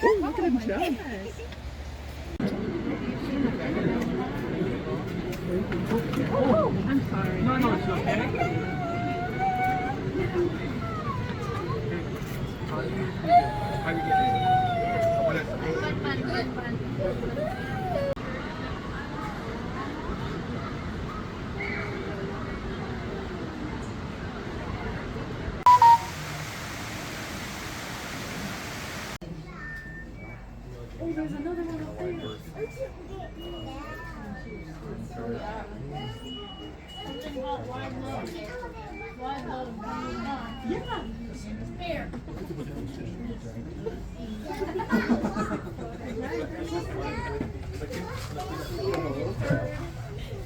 Oh, look at him jump. Oh, I'm sorry. No, no, it's okay. How you getting? Oh, there's another one up there. Yeah. Here.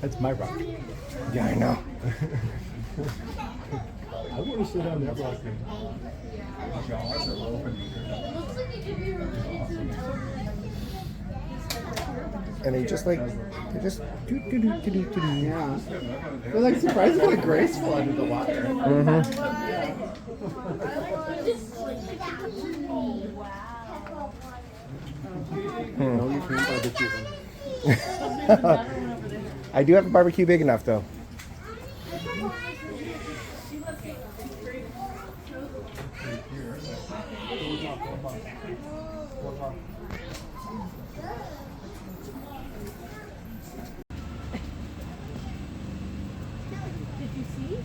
That's my rock. Yeah, I know. I want to sit on that rock. And they just like, they just do. Yeah. They're like surprisingly graceful under the water. No, you can't barbecue them. I do have a barbecue big enough though. Did you see?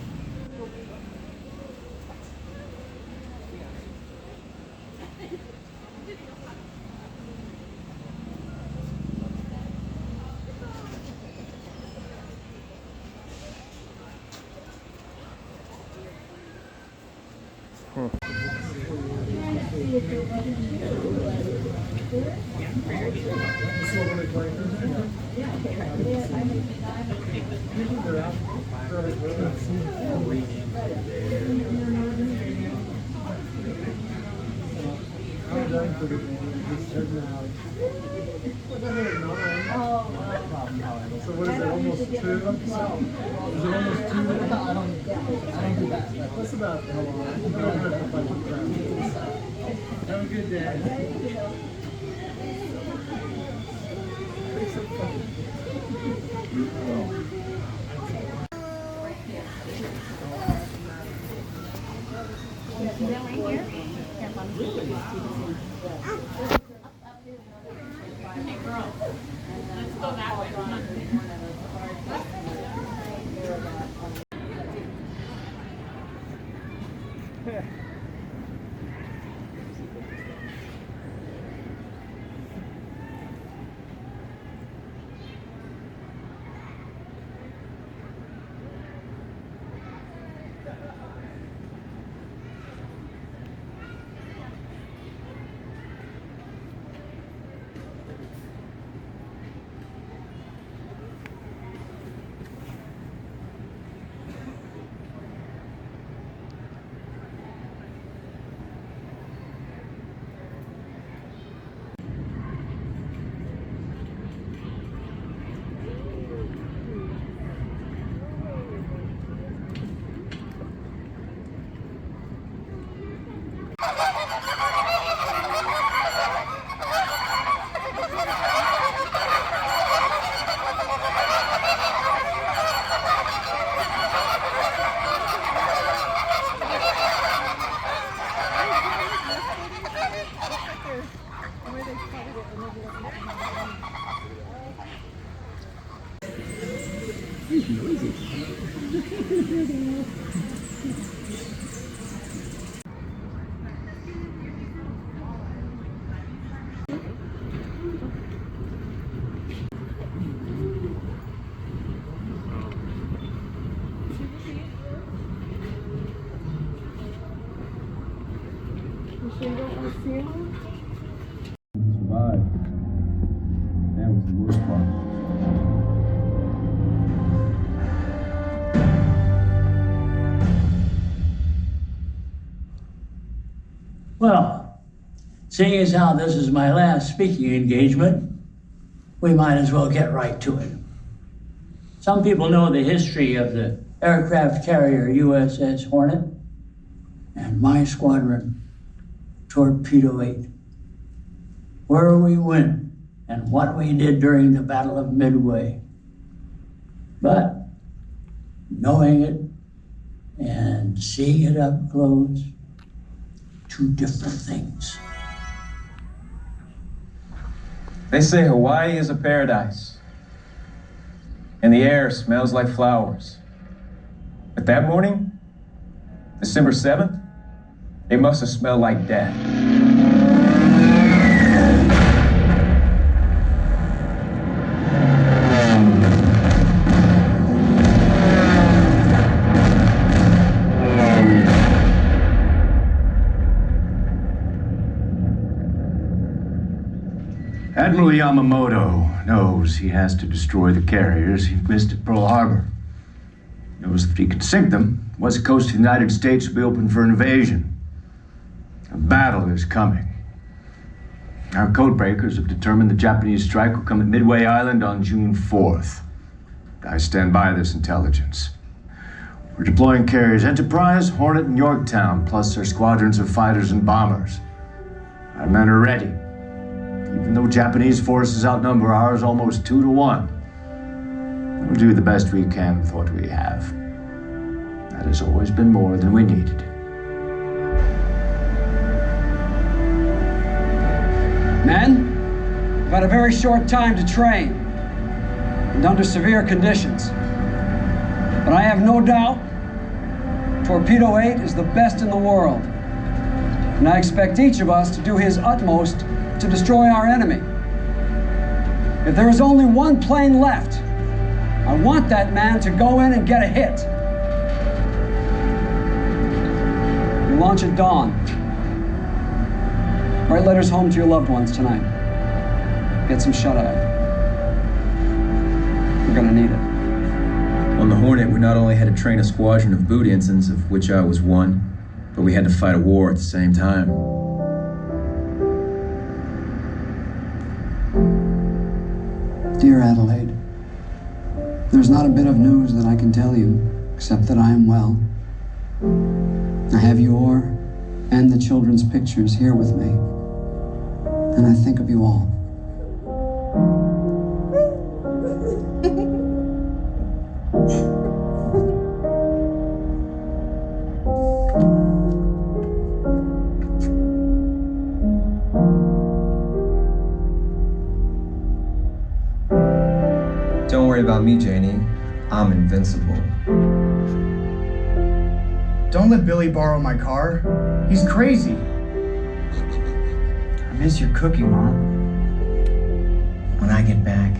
So what is it, almost 2? Is it almost 2? I don't do that. That's about how long. Have a good day. Survived. That was the worst part. Well, seeing as how this is my last speaking engagement, we might as well get right to it. Some people know the history of the aircraft carrier USS Hornet and my squadron, Torpedo 8. where we went and what we did during the Battle of Midway. But knowing it and seeing it up close, two different things. They say Hawaii is a paradise, and the air smells like flowers. But that morning, December 7th, it must have smelled like death. Admiral Yamamoto knows he has to destroy the carriers he missed at Pearl Harbor. He knows that if he can sink them, the west coast of the United States will be open for an invasion. A battle is coming. Our codebreakers have determined the Japanese strike will come at Midway Island on June 4th. I stand by this intelligence. We're deploying carriers Enterprise, Hornet, and Yorktown, plus their squadrons of fighters and bombers. Our men are ready. Even though Japanese forces outnumber ours almost 2 to 1, we'll do the best we can with what we have. That has always been more than we needed. Men, we've had a very short time to train and under severe conditions. But I have no doubt Torpedo 8 is the best in the world. And I expect each of us to do his utmost to destroy our enemy. If there is only one plane left, I want that man to go in and get a hit. We launch at dawn. Write letters home to your loved ones tonight. Get some shut-eye. We're gonna need it. On the Hornet, we not only had to train a squadron of boot ensigns, of which I was one, but we had to fight a war at the same time. Dear Adelaide, there's not a bit of news that I can tell you, except that I am well. I have your and the children's pictures here with me, and I think of you all. Don't worry about me, Janie. I'm invincible. Don't let Billy borrow my car. He's crazy. I miss your cooking, Mom. When I get back,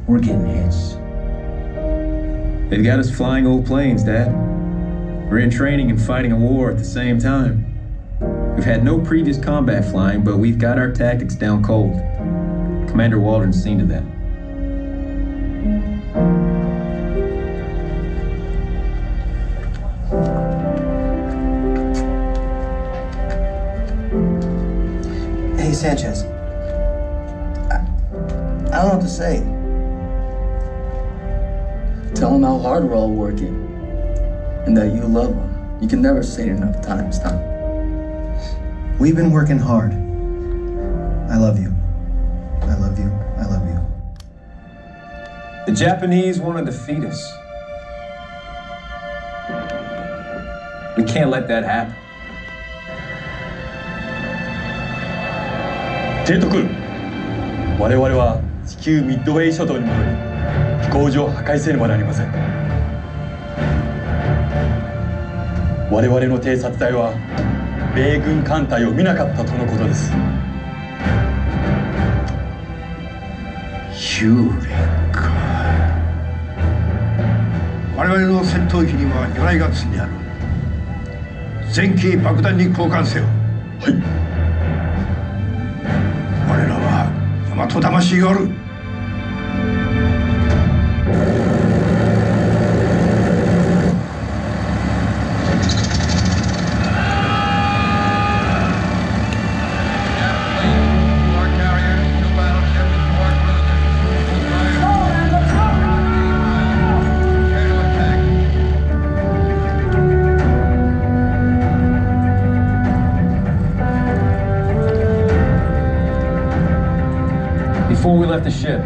we're getting hitched. They've got us flying old planes, Dad. We're in training and fighting a war at the same time. We've had no previous combat flying, but we've got our tactics down cold. Commander Waldron's seen to that. Hey, Sanchez. I don't know what to say. Tell him how hard we're all working and that you love him. You can never say it enough times, Tom. We've been working hard. I love you. I love you. I love you. The Japanese want to defeat us. We can't let that happen. 提督君、我々は地球ミッドウェイ諸島に戻り、飛行場を破壊せねばなりません。我々の偵察隊は米軍艦隊を見なかったとのことです。幽霊か。我々の戦闘機には魚雷が積んである。全機爆弾に交換せよ。はい。我らは大和魂がおる。Before we left the ship,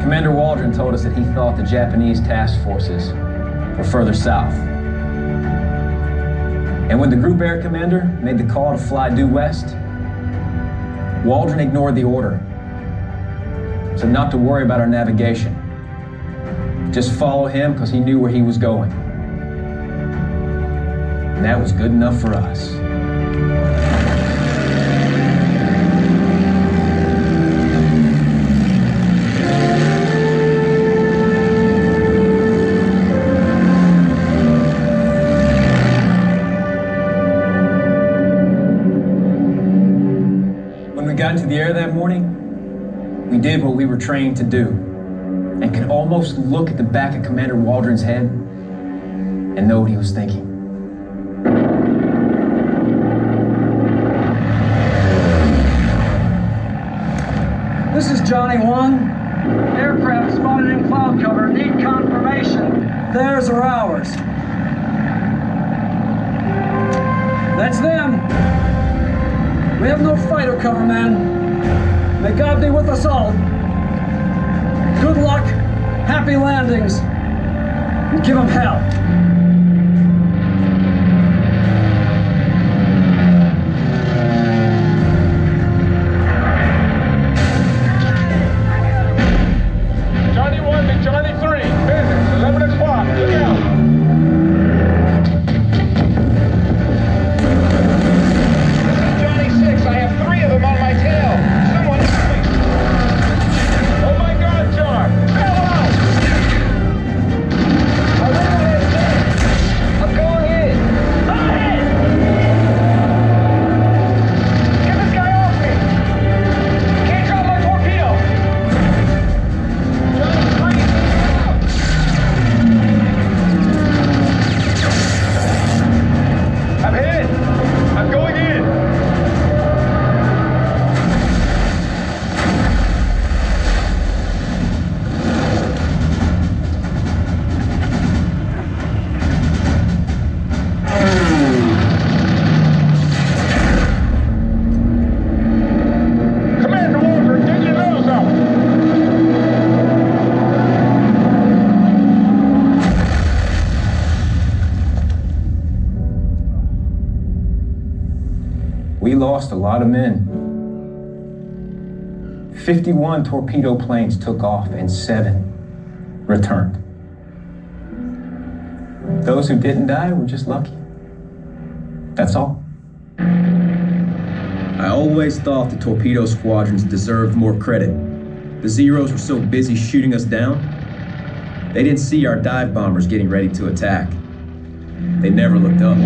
Commander Waldron told us that he thought the Japanese task forces were further south. And when the group air commander made the call to fly due west, Waldron ignored the order. Said not to worry about our navigation. Just follow him because he knew where he was going. And that was good enough for us. When we got into the air that morning, we did what we were trained to do, and could almost look at the back of Commander Waldron's head and know what he was thinking. This is Johnny 1. Aircraft spotted in cloud cover. Need confirmation. Theirs or ours? That's them. We have no fighter cover, man. May God be with us all. Good luck, happy landings, and give them hell. Johnny 1 to Johnny 3. Business, 11 o'clock. Look out. Johnny 6, I have 3 of them on my tail. Someone help me. Oh my God, Jar. Bail out. My radar dead. I'm going in. I'm in. Get this guy off me. Can't drop my torpedo. I'm hit! I'm going in! Commander Walker, get your nose up! We lost a lot of men. 51 torpedo planes took off and 7 returned. Those who didn't die were just lucky. That's all. I always thought the torpedo squadrons deserved more credit. The Zeros were so busy shooting us down, they didn't see our dive bombers getting ready to attack. They never looked up.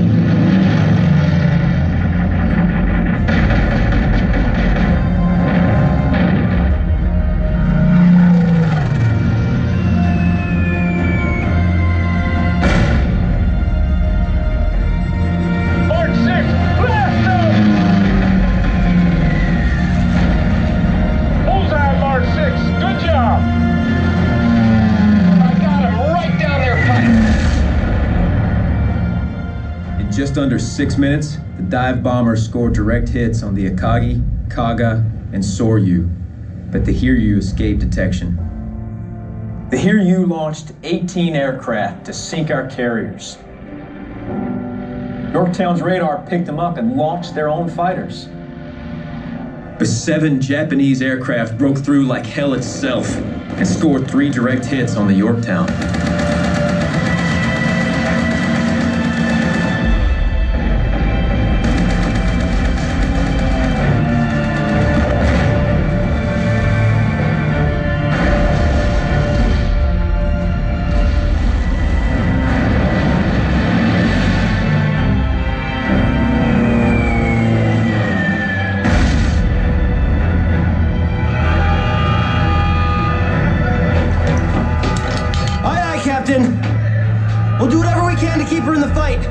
Mark 6, blast them! Bullseye, Mark 6, good job! I got him right down their pipe. In just under 6 minutes, the dive bombers scored direct hits on the Akagi, Kaga, and Soryu, but the Hiryu escaped detection. The Hiryu launched 18 aircraft to sink our carriers. Yorktown's radar picked them up and launched their own fighters. But 7 Japanese aircraft broke through like hell itself and scored 3 direct hits on the Yorktown. Aye, aye, Captain. We'll do whatever we can to keep her in the fight.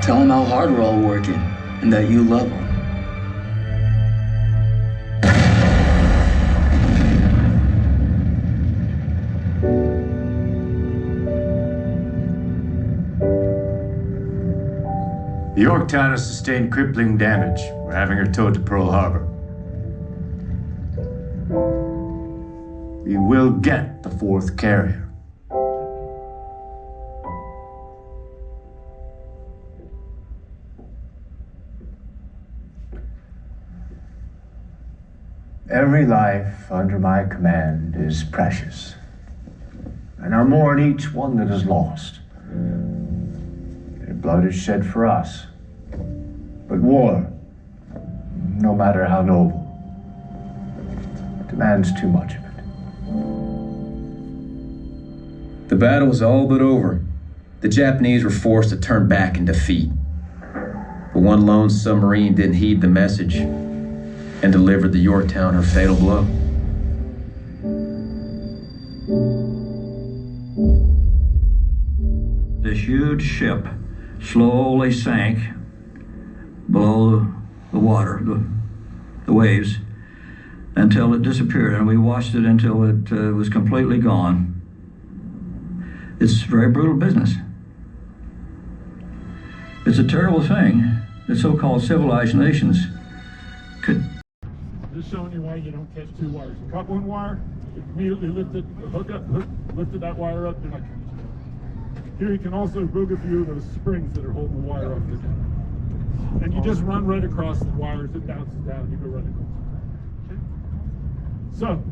Tell them how hard we're all working and that you love them. The Yorktown has sustained crippling damage. We're having her towed to Pearl Harbor. We will get the fourth carrier. Every life under my command is precious, and I mourn each one that is lost. Their blood is shed for us. But war, no matter how noble, demands too much of it. The battle was all but over. The Japanese were forced to turn back in defeat. But one lone submarine didn't heed the message and delivered the Yorktown her fatal blow. This huge ship slowly sank below the water, the waves, until it disappeared, and we watched it until it was completely gone. It's very brutal business. It's a terrible thing that so-called civilized nations could. Just showing you why you don't catch two wires. You caught one wire, you immediately lifted lifted that wire up, you're not catching it. Here you can also hook a few of those springs that are holding the wire up. And you just run right across the wires, it bounces down, you go right across. Okay? So,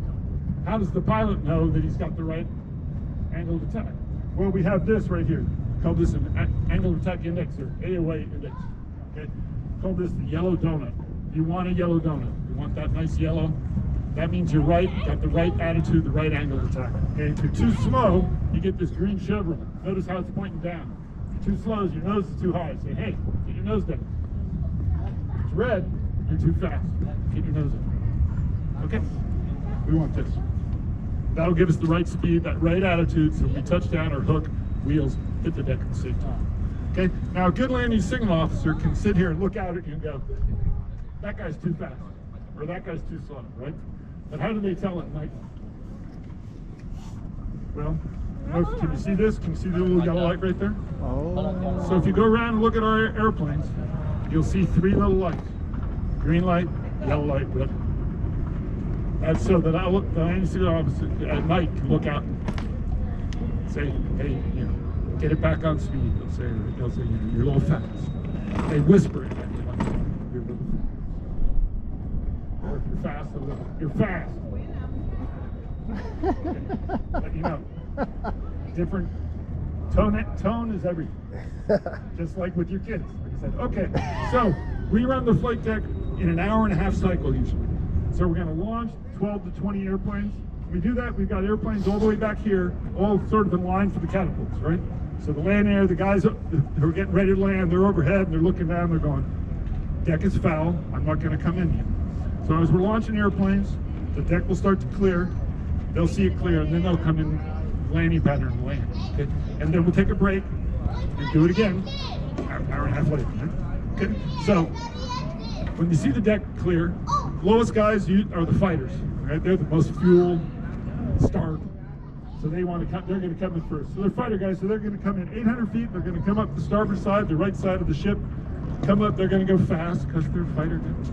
how does the pilot know that he's got the right angle of attack? Well, we have this right here. Call this an angle of attack index or AOA index. Okay? Call this the yellow donut. You want a yellow donut. You want that nice yellow. That means you're right, got the right attitude, the right angle of attack. Okay? If you're too slow, you get this green chevron. Notice how it's pointing down. If you're too slow, your nose is too high. Say, hey, get your nose down. If it's red, you're too fast. Get your nose up. Okay? We want this. That'll give us the right speed, that right attitude, so we touch down or hook, wheels, hit the deck at the same time. Okay? Now, a good landing signal officer can sit here and look out at you and go, that guy's too fast, or that guy's too slow, right? But how do they tell at night? Well, can you see this? Can you see the little yellow light right there? Oh. So if you go around and look at our airplanes, you'll see three little lights. Green light, yellow light, red. And so that the landing signal officer at night can look out and say, hey, get it back on speed. They'll say you're a little fast. They whisper it. You're a little fast. Or if you're fast, you're fast. Okay. But different tone is everything. Just like with your kids. Like I said, okay. So we run the flight deck in an 1.5 hour cycle usually. So we're going to launch 12 to 20 airplanes. When we do that, we've got airplanes all the way back here, all sort of in line for the catapults, right? So the land air, the guys who are getting ready to land, they're overhead and they're looking down, they're going, deck is foul, I'm not going to come in here. So as we're launching airplanes, the deck will start to clear, they'll see it clear, and then they'll come in landing pattern and land, okay? And then we'll take a break and do it again, an hour and a half later, right? Okay? So, when you see the deck clear, lowest guys are the fighters, right? They're the most fuel starved. So they're going to come in first. So they're fighter guys, so they're going to come in 800 feet, they're going to come up the starboard side, the right side of the ship, come up, they're going to go fast because they're fighter guys.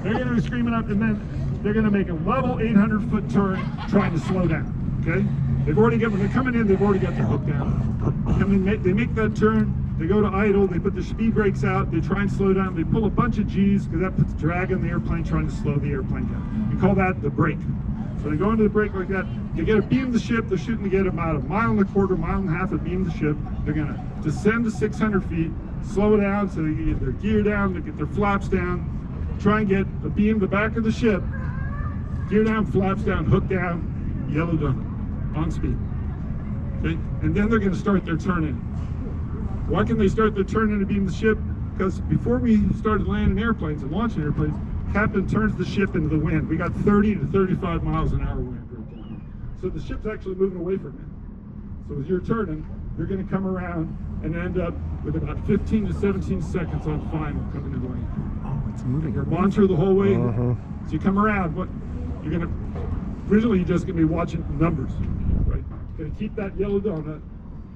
They're going to be screaming up, and then they're going to make a level 800-foot turn trying to slow down, okay? When they're coming in, they've already got their hook down. They make that turn, they go to idle, they put their speed brakes out, they try and slow down, they pull a bunch of G's because that puts drag on the airplane trying to slow the airplane down. We call that the brake. So they go into the brake like that, they get to beam the ship, they're shooting to get about 1.25 miles, 1.5 miles to beam the ship. They're gonna descend to 600 feet, slow down so they get their gear down, they get their flaps down, try and get a beam the back of the ship, gear down, flaps down, hook down, yellow donut, on speed. Okay? And then they're gonna start their turn in. Why can they start their turn in to beam the ship? Because before we started landing airplanes and launching airplanes, captain turns the ship into the wind. We got 30 to 35 miles an hour wind right now. So the ship's actually moving away from it. So as you're turning, you're going to come around and end up with about 15 to 17 seconds on final coming into land. Oh, it's moving. You're monitor the whole way. So you come around, originally you're just going to be watching numbers, right? Going to keep that yellow donut,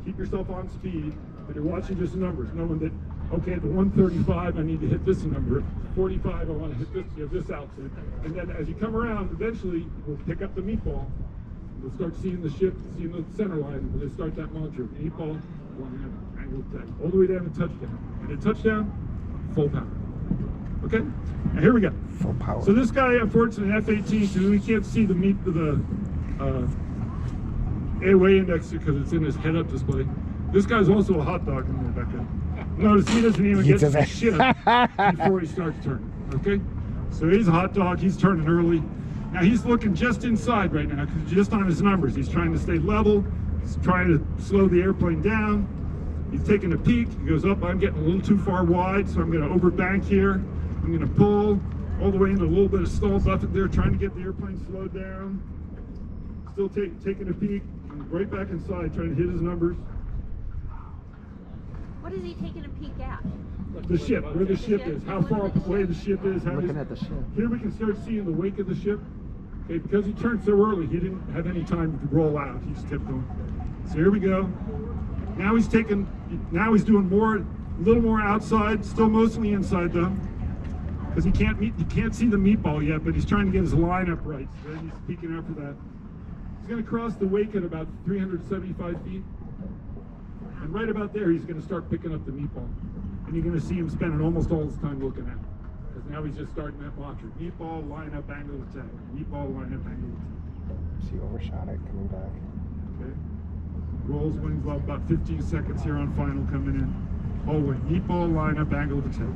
keep yourself on speed, But you're watching just the numbers, knowing that, okay, at the 135, I need to hit this number. 45, I want to hit this, this altitude. And then as you come around, eventually, we'll pick up the meatball. We'll start seeing the ship, seeing the center line. We'll start that mantra. Meatball, line up, angle of attack, all the way down to touchdown. And at touchdown, full power. Okay? Now here we go. Full power. So this guy, unfortunately, F-18, so we can't see the AOA index because it's in his head-up display. This guy's also a hot dog in there back there. Notice he doesn't even get some shit up before he starts turning. Okay? So he's a hot dog. He's turning early. Now he's looking just inside right now because just on his numbers. He's trying to stay level. He's trying to slow the airplane down. He's taking a peek. He goes up. I'm getting a little too far wide, so I'm going to overbank here. I'm going to pull all the way into a little bit of stall buffet there, trying to get the airplane slowed down. Still taking a peek. I'm right back inside, trying to hit his numbers. What is he taking a peek at? The ship, where the ship is, how far away the ship is. Looking at the ship. Here we can start seeing the wake of the ship. Okay, because he turned so early, he didn't have any time to roll out. He just kept going. So here we go. Now he's doing more, a little more outside, still mostly inside though, because he can't see the meatball yet, but he's trying to get his line up right. So he's peeking after that. He's going to cross the wake at about 375 feet. And right about there, he's going to start picking up the meatball. And you're going to see him spending almost all his time looking at it. Because now he's just starting that mantra. Meatball, line up, angle of attack. Meatball, line up, angle of attack. She overshot it coming back. Okay. Rolls wings well, about 15 seconds here on final coming in. Hallway. Meatball, line up, angle of attack.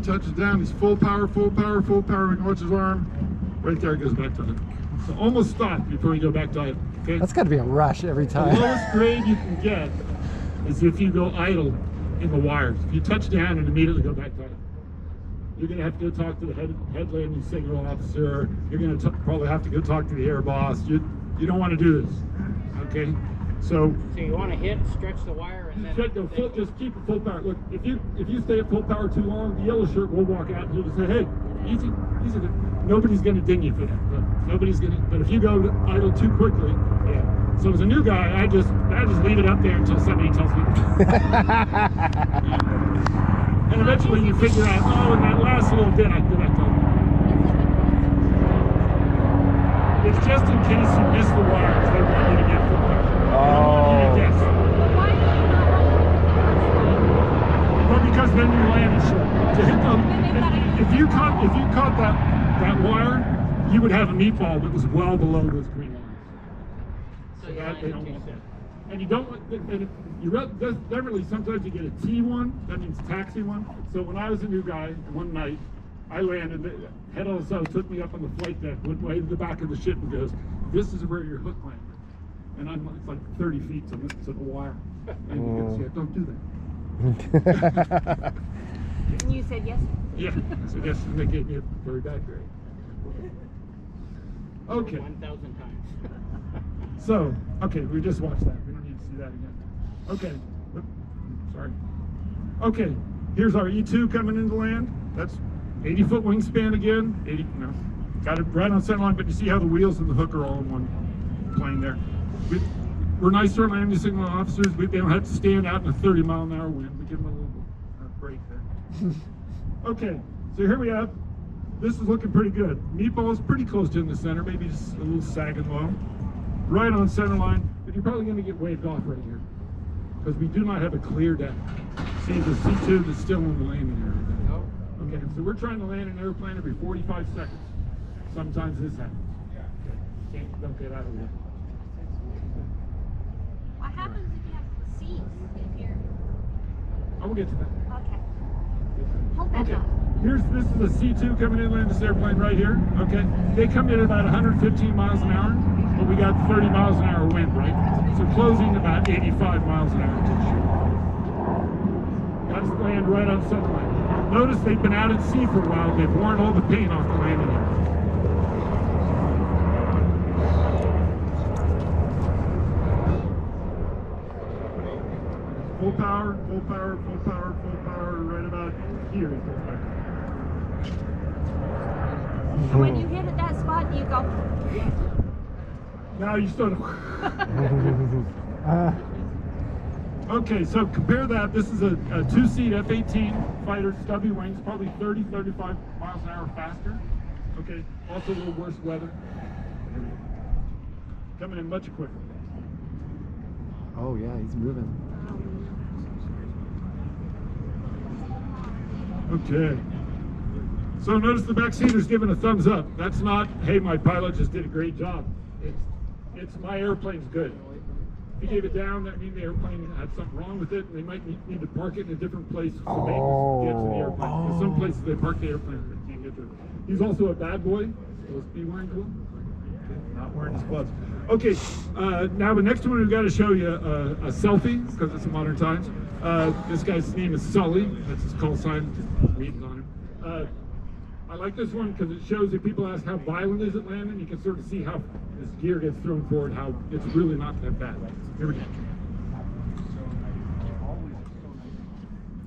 Touches down, he's full power, full power, full power. We can watch his arm. Right there, it goes back to it. So almost stop before you go back to idle. Okay? That's got to be a rush every time. The lowest grade you can get is if you go idle in the wires. If you touch down and immediately go back to idle. You're going to have to go talk to the head landing signal officer. You're going to probably have to go talk to the air boss. You don't want to do this. Okay? So you want to hit, stretch the wire, and then just keep it full power. Look, if you stay at full power too long, the yellow shirt will walk out and he'll just say, "Hey, easy." Nobody's going to ding you for that. Nobody's going to. But if you go idle too quickly, yeah. So as a new guy, I just leave it up there until somebody tells me. And eventually you figure out, oh, in that last little bit, I do that. It's just in case you miss the wires. They want you to get full power. Oh. Yes. Well, because then you land short. To hit them, if you caught that wire, you would have a meatball that was well below those green lines. So that they don't want that. And you don't. And definitely sometimes you get a T1. That means taxi one. So when I was a new guy, one night I landed. Head LSO took me up on the flight deck, went way to the back of the ship, and goes, "This is where your hook landed." And it's like 30 feet to the wire. And you can see it. Don't do that. And you said yes? Yeah, I said yes, and they gave me a very bad grade. Okay. 1,000 times. So, okay, we just watched that. We don't need to see that again. Okay. Oop, sorry. Okay, here's our E2 coming into land. That's 80-foot wingspan again. 80, no. Got it right on center line, but you see how the wheels and the hook are all in one plane there. We're nice to our landing signal officers. They don't have to stand out in a 30-mile-an-hour wind. We give them a little break there. Okay, so here we have. This is looking pretty good. Meatball is pretty close to in the center, maybe just a little sagging low. Right on center line, but you're probably going to get waved off right here because we do not have a clear deck. See the C2 is still in the landing area. Okay, so we're trying to land an airplane every 45 seconds. Sometimes this happens. Don't get out of there. What happens if you have seats in here? I will get to that. Okay. Hold that Okay. up. This is a C2 coming in, land this airplane right here. Okay. They come in at about 115 miles an hour, but we got 30 miles an hour wind, right? So closing about 85 miles an hour to the ship. That's the land right on center line. Notice they've been out at sea for a while. They've worn all the paint off the landing gear. Full power, full power, full power, full power, right about here. And when you hit at that spot, you go. Now you start. Okay, so compare that. This is a two-seat F-18 fighter, stubby wings, probably 30, 35 miles an hour faster. Okay, also a little worse weather. Coming in much quicker. Oh yeah, he's moving. Okay. So notice the back seater's giving a thumbs up. That's not, hey, my pilot just did a great job. It's my airplane's good. If you gave it down, that means the airplane had something wrong with it, and they might need to park it in a different place so maintenance gets to the airplane. Because some places they park the airplane and they can't get to it. He's also a bad boy. Supposed to be wearing gloves. Not wearing his gloves. Okay, now the next one we've got to show you a selfie, because it's modern times. This guy's name is Sully. That's his call sign. Just reading on him. I like this one because it shows that people ask how violent is it landing. You can sort of see how this gear gets thrown forward, how it's really not that bad. Here we go.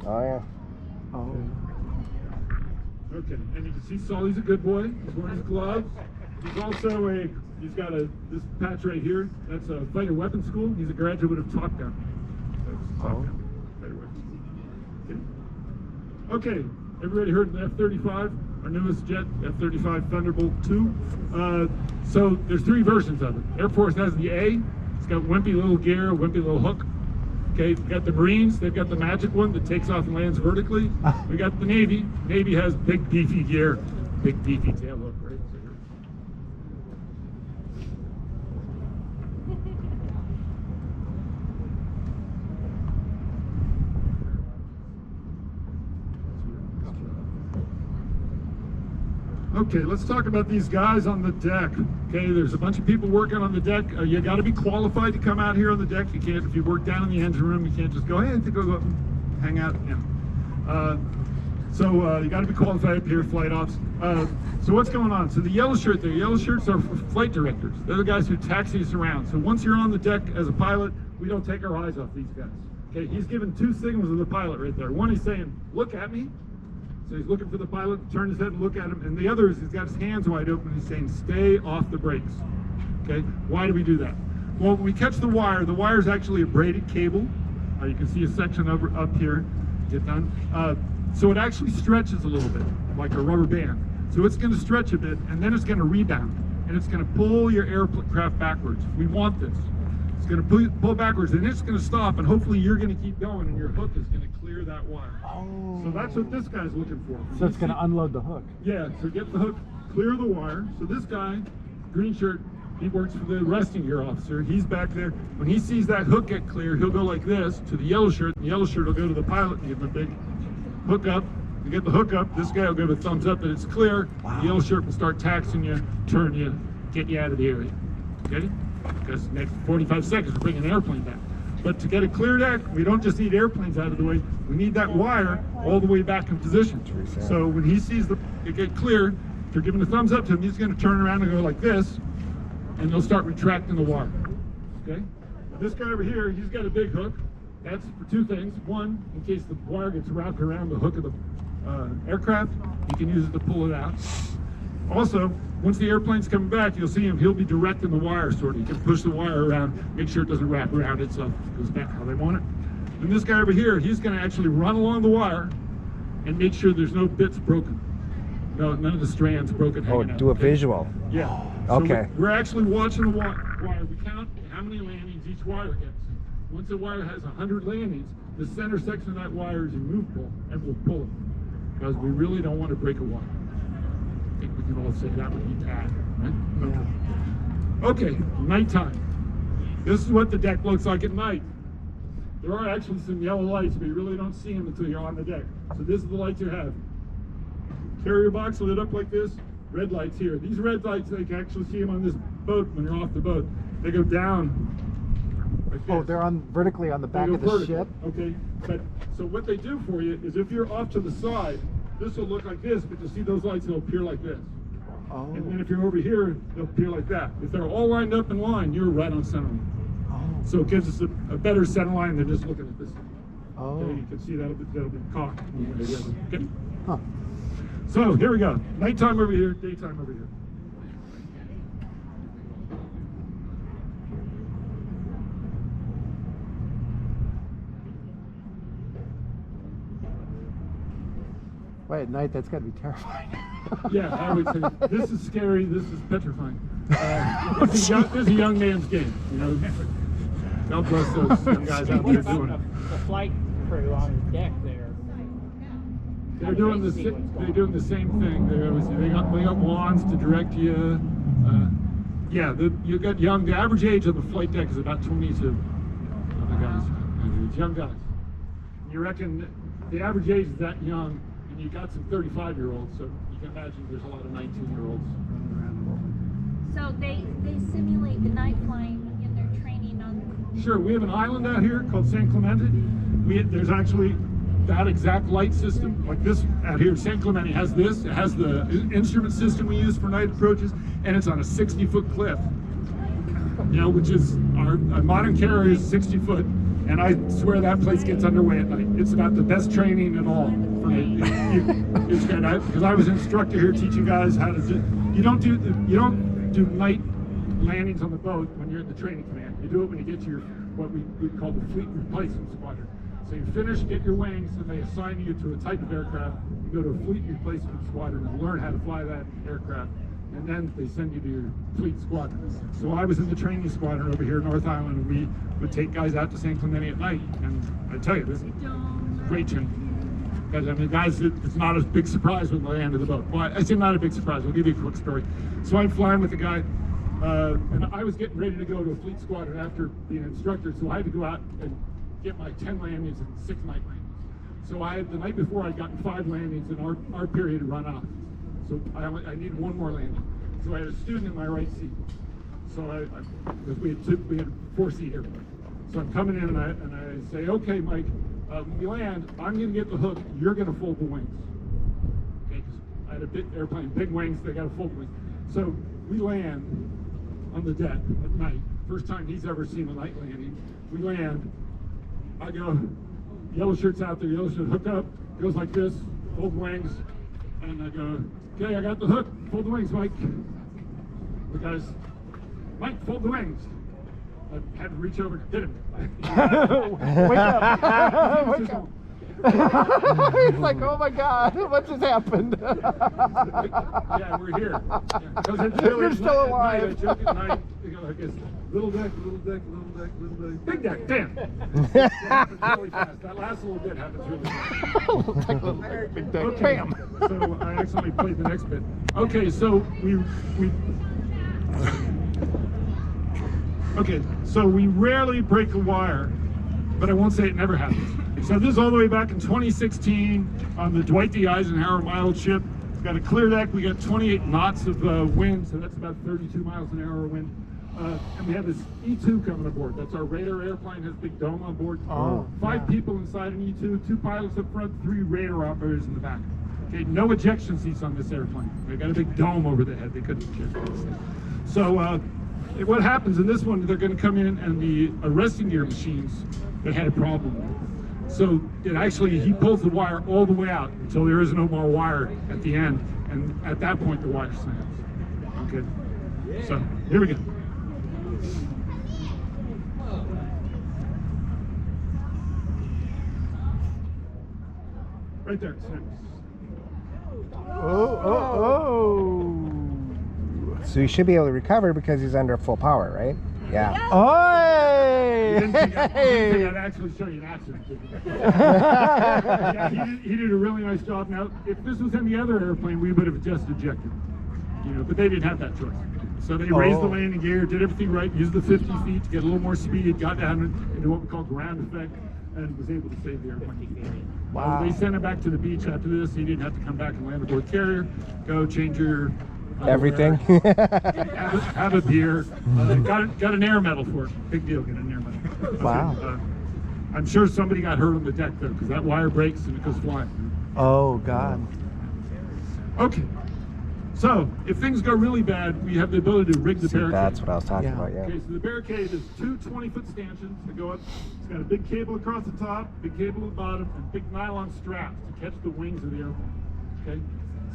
Oh yeah. Oh. Okay, and you can see Sully's a good boy. He's wearing his gloves. He's also he's got this patch right here. That's a fighter weapons school. He's a graduate of Top Gun. That's Top Gun. Fighter weapons. Okay, everybody heard of the F-35? Our newest jet, F-35 Thunderbolt II. So there's three versions of it. Air Force has the A. It's got wimpy little gear, wimpy little hook. Okay, we got the Marines. They've got the magic one that takes off and lands vertically. We got the Navy. Navy has big beefy gear, big beefy tail hook, right? Okay, let's talk about these guys on the deck. Okay, there's a bunch of people working on the deck. You got to be qualified to come out here on the deck. You can't, if you work down in the engine room, you can't just go, hey, I think I'll go up and hang out. Yeah. So you got to be qualified up here, flight ops. So what's going on? So the yellow shirt there, yellow shirts are for flight directors. They're the guys who taxi us around. So once you're on the deck as a pilot, we don't take our eyes off these guys. Okay, he's giving two signals of the pilot right there. One, he's saying, look at me. So he's looking for the pilot, turn his head and look at him. And the other is he's got his hands wide open. He's saying, stay off the brakes. Okay, why do we do that? Well, when we catch the wire is actually a braided cable. You can see a section up here. Get done. So it actually stretches a little bit, like a rubber band. So it's going to stretch a bit, and then it's going to rebound. And it's going to pull your aircraft backwards. We want this. It's going to pull backwards, and it's going to stop, and hopefully you're going to keep going, and your hook is going to clear that wire. Oh. So that's what this guy's looking for. So it's going to unload the hook. Yeah, so get the hook, clear the wire. So this guy, green shirt, he works for the arresting gear officer. He's back there. When he sees that hook get clear, he'll go like this to the yellow shirt. The yellow shirt will go to the pilot and give him a big hook up. You get the hook up, this guy will give a thumbs up that it's clear. Wow. The yellow shirt will start taxing you, turn you, get you out of the area. Okay? Because next 45 seconds we're bringing an airplane back. But to get a clear deck, we don't just need airplanes out of the way, we need that wire all the way back in position. So when he sees it get clear, if you're giving a thumbs up to him, he's going to turn around and go like this, and they'll start retracting the wire. Okay? This guy over here, he's got a big hook. That's for two things. One, in case the wire gets wrapped around the hook of the aircraft, you can use it to pull it out. Also, once the airplane's coming back, you'll see him, he'll be directing the wire sort of. You can push the wire around, make sure it doesn't wrap around itself, it goes back how they want it. And this guy over here, he's going to actually run along the wire and make sure there's no bits broken. No, none of the strands broken. Oh, do a visual. Yeah. Okay. So we're actually watching the wire. We count how many landings each wire gets. Once a wire has 100 landings, the center section of that wire is immovable, and we'll pull it. Because we really don't want to break a wire. I think we can all say that would be bad, right? Okay, nighttime. This is what the deck looks like at night. There are actually some yellow lights, but you really don't see them until you're on the deck. So this is the lights you have. Carrier box lit up like this, red lights here. These red lights, you can actually see them on this boat when you're off the boat. They go down. Like oh, they're on vertically on the back of the ship? Okay, but so what they do for you is if you're off to the side, this will look like this, but you'll see those lights, they'll appear like this. Oh. And then if you're over here, they'll appear like that. If they're all lined up in line, you're right on center line. Oh. So it gives us a better center line than just looking at this. Oh. Okay, you can see that'll be cocked. Okay. Huh. So here we go. Nighttime over here, daytime over here. Wait, at night, that's got to be terrifying. Yeah, I would say this is scary. This is petrifying. This is a young man's game. You know, God bless those young guys out there doing it. The flight crew on the deck there. They're doing the same thing. They got wands to direct you. Yeah, you got young. The average age of the flight deck is about 22. Of the guys, it's young guys. You reckon the average age is that young, and you got some 35-year-olds. So you can imagine there's a lot of 19-year-olds running around. So they simulate the night flying in their training on. Sure, we have an island out here called San Clemente. There's actually that exact light system, like this out here. San Clemente has this. It has the instrument system we use for night approaches, and it's on a 60-foot cliff. You know, which is our modern carrier is 60 foot, and I swear that place gets underway at night. It's got the best training at all. It's good because I was an instructor here teaching guys how to do. You don't do night landings on the boat when you're in the training command. You do it when you get to your what we call the fleet replacement squadron. So you finish, get your wings, and they assign you to a type of aircraft. You go to a fleet replacement squadron and learn how to fly that aircraft, and then they send you to your fleet squadron. So I was in the training squadron over here in North Island, and we would take guys out to San Clemente at night. And I tell you, this is great training. Because I mean, guys, it's not a big surprise when they land of the boat. Well, I say not a big surprise. I'll give you a quick story. So I'm flying with a guy, and I was getting ready to go to a fleet squadron after being an instructor, so I had to go out and get my 10 landings and 6 night landings. So the night before I'd gotten 5 landings, and our period had run out. So I needed 1 more landing. So I had a student in my right seat. So we had 4-seat airplane. So I'm coming in and I say, okay, Mike, when you land, I'm going to get the hook. You're going to fold the wings. Okay, because I had a big airplane, big wings. They got to fold the wings. So we land on the deck at night. First time he's ever seen a night landing. We land. I go, yellow shirt's out there, yellow shirt, hook up, goes like this, fold the wings, and I go, okay, I got the hook, fold the wings, Mike. The guy's, Mike, fold the wings. I had to reach over and hit him. Wake up! Wake up! He's like, oh my God, what just happened? Yeah, we're here. Yeah. You're still alive. I joke at night, you know, like this, little deck, little deck, little deck, little deck, big deck, damn. It happens really fast. That last little bit happens really fast. Little deck, little deck, big deck, okay. bam. So I accidentally played the next bit. Okay, so we rarely break a wire, but I won't say it never happens. So this is all the way back in 2016 on the Dwight D. Eisenhower, my old ship. It's got a clear deck. We got 28 knots of wind, so that's about 32 miles an hour wind. And we have this E2 coming aboard. That's our radar airplane, has a big dome on board. 5 people inside an E2, 2 pilots up front, 3 radar operators in the back. Okay, no ejection seats on this airplane. They got a big dome over the head. They couldn't eject this thing. So what happens in this one, they're going to come in and the arresting gear machines, they had a problem. So he pulls the wire all the way out until there is no more wire at the end. And at that point, the wire snaps. Okay, so here we go. Right there, it snaps. Oh. So he should be able to recover because he's under full power, right? Yeah. You didn't think I'd actually show you an accident, did you? Yeah, he did a really nice job. Now, if this was any other airplane, we would have just ejected. You know, but they didn't have that choice. So they raised the landing gear, did everything right, used the 50 feet to get a little more speed, got down into what we call ground effect, and was able to save the airplane. Wow. They sent him back to the beach after this. He didn't have to come back and land aboard carrier. Go change your everything. have a beer. Got an air medal for it. Big deal, get an air medal. Wow. I'm sure somebody got hurt on the deck though, because that wire breaks and it goes flying. Oh God. Okay. So if things go really bad, we have the ability to rig the barricade. That's what I was talking about. Yeah. Okay, so the barricade is 2 20-foot stanchions that go up. It's got a big cable across the top, big cable at the bottom, and big nylon straps to catch the wings of the airplane. Okay.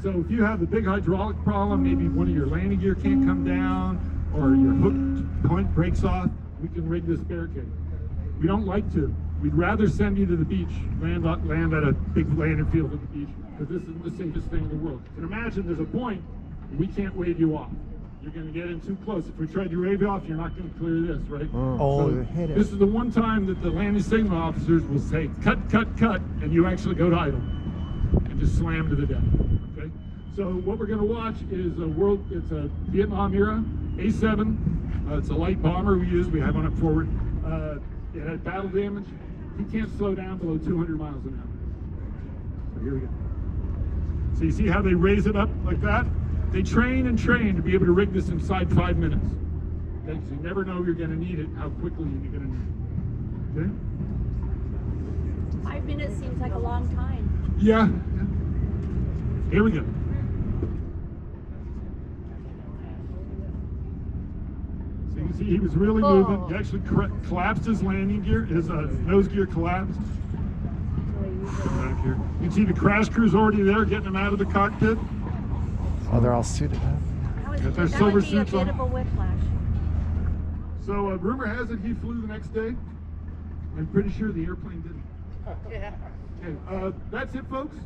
So if you have the big hydraulic problem, maybe one of your landing gear can't come down, or your hook point breaks off, we can rig this barricade. We don't like to. We'd rather send you to the beach, land at a big landing field at the beach, because this isn't the safest thing in the world. You can imagine there's a point we can't wave you off. You're going to get in too close. If we tried to wave you off, you're not going to clear this, right? Oh, So hit it. this is the one time that the landing signal officers will say, cut, cut, cut, and you actually go to idle and just slam to the deck, okay? So what we're going to watch is it's a Vietnam era A7. It's a light bomber we use. We have on it forward. It had battle damage. He can't slow down below 200 miles an hour. So here we go. So you see how they raise it up like that? They train and train to be able to rig this inside 5 minutes. Okay, so you never know you're going to need it, how quickly you're going to need it. Okay? 5 minutes seems like a long time. Yeah. Here we go. So you can see he was really moving. He actually collapsed his landing gear. His nose gear collapsed. Back here. You can see the crash crew's already there, getting him out of the cockpit. Oh, they're all suited up. Got their That silver would be a suits bit on. of a whiplash. So rumor has it he flew the next day. I'm pretty sure the airplane didn't. Yeah. Okay, that's it, folks.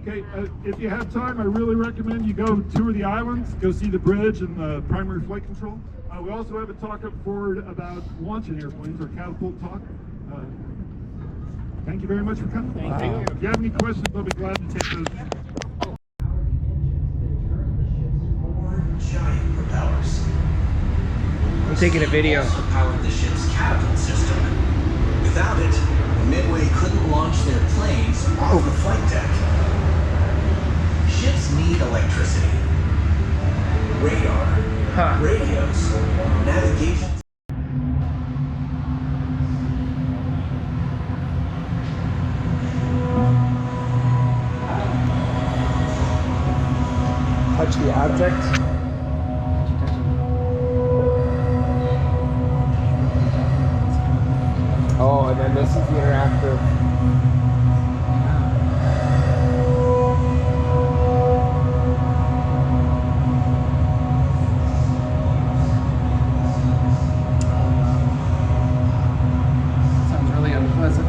Okay, if you have time, I really recommend you go tour the islands, go see the bridge and the primary flight control. We also have a talk up forward about launching airplanes, or catapult talk. Thank you very much for coming. Thank you. If you have any questions, I'll be glad to take those. Giant propellers. I'm taking a video. Also powered the ship's catapult system. Without it, Midway couldn't launch their planes off the flight deck. Ships need electricity, radar, radios, navigation. Touch the object. Oh, and then this is the interactive. Sounds really unpleasant.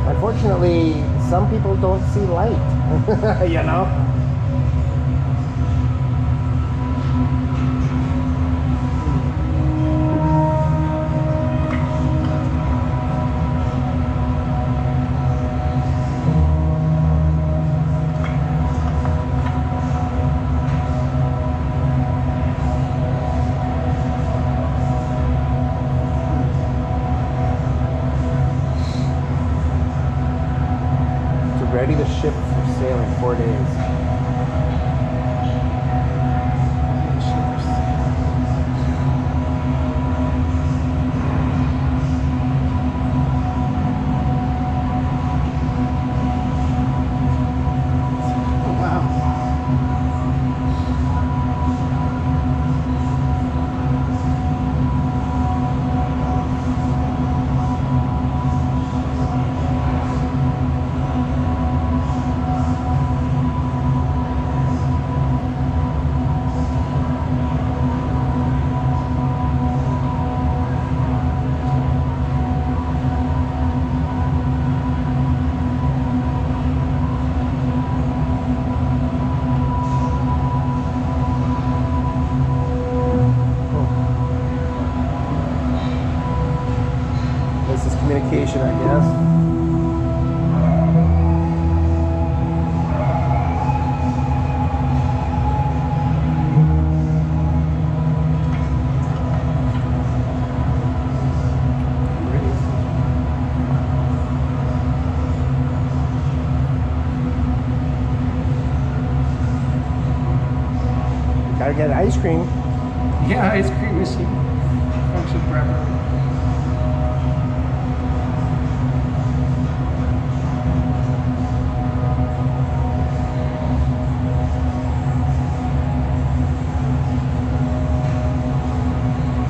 Unfortunately, some people don't see light. You know? Ready to ship for sale in 4 days. This is communication, I guess. Gotta get ice cream. Yeah, ice cream machine. Function forever.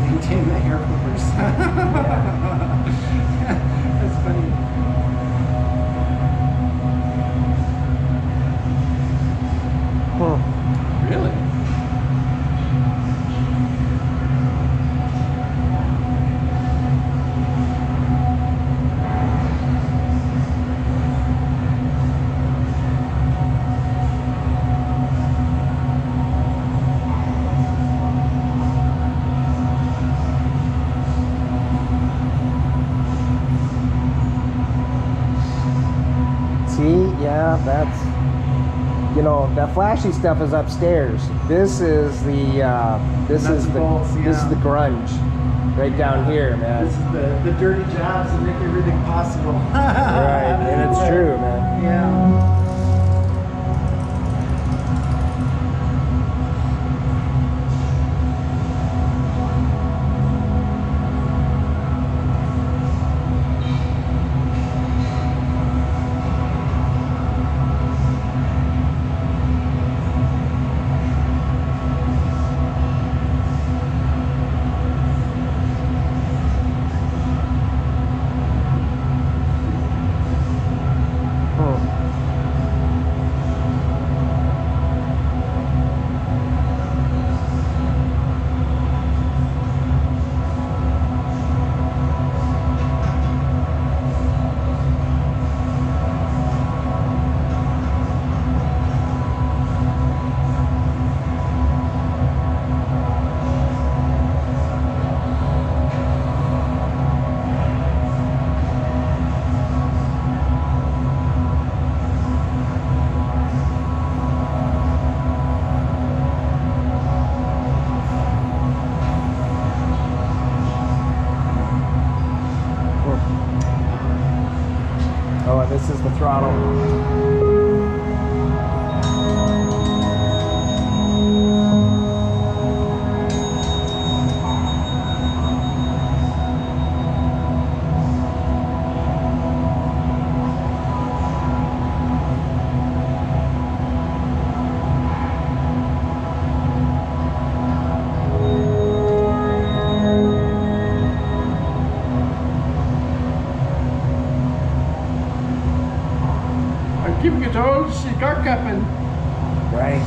Maintain the hair clippers. That's funny. that's, you know, that flashy stuff is upstairs. This is the this is the grunge right down here, man. This is the dirty jobs that make everything possible. Right, and it's true, man. Yeah. Oh, this is the throttle. Giving it all cigar cupping. Right.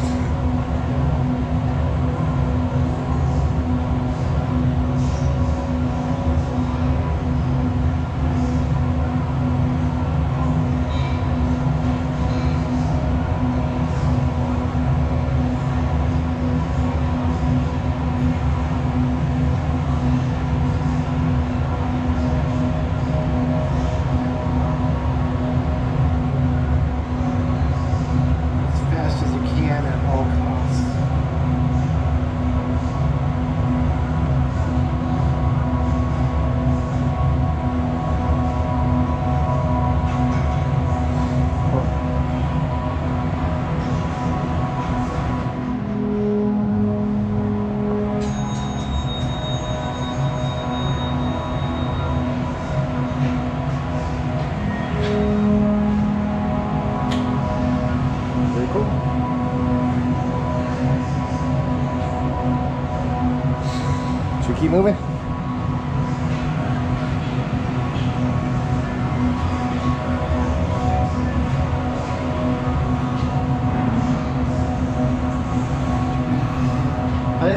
Should we keep moving?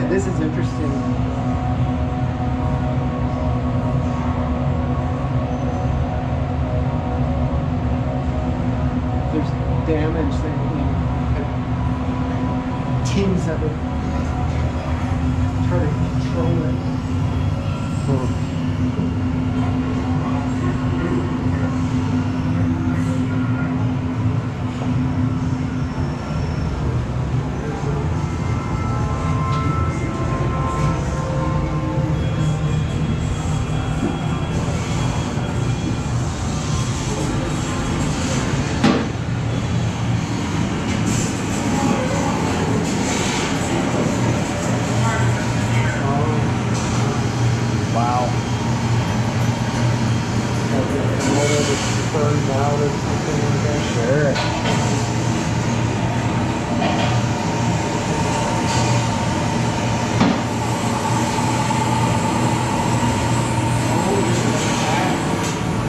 This is interesting. There's damage that teams that would try to control it. Burns out or something like that. Sure.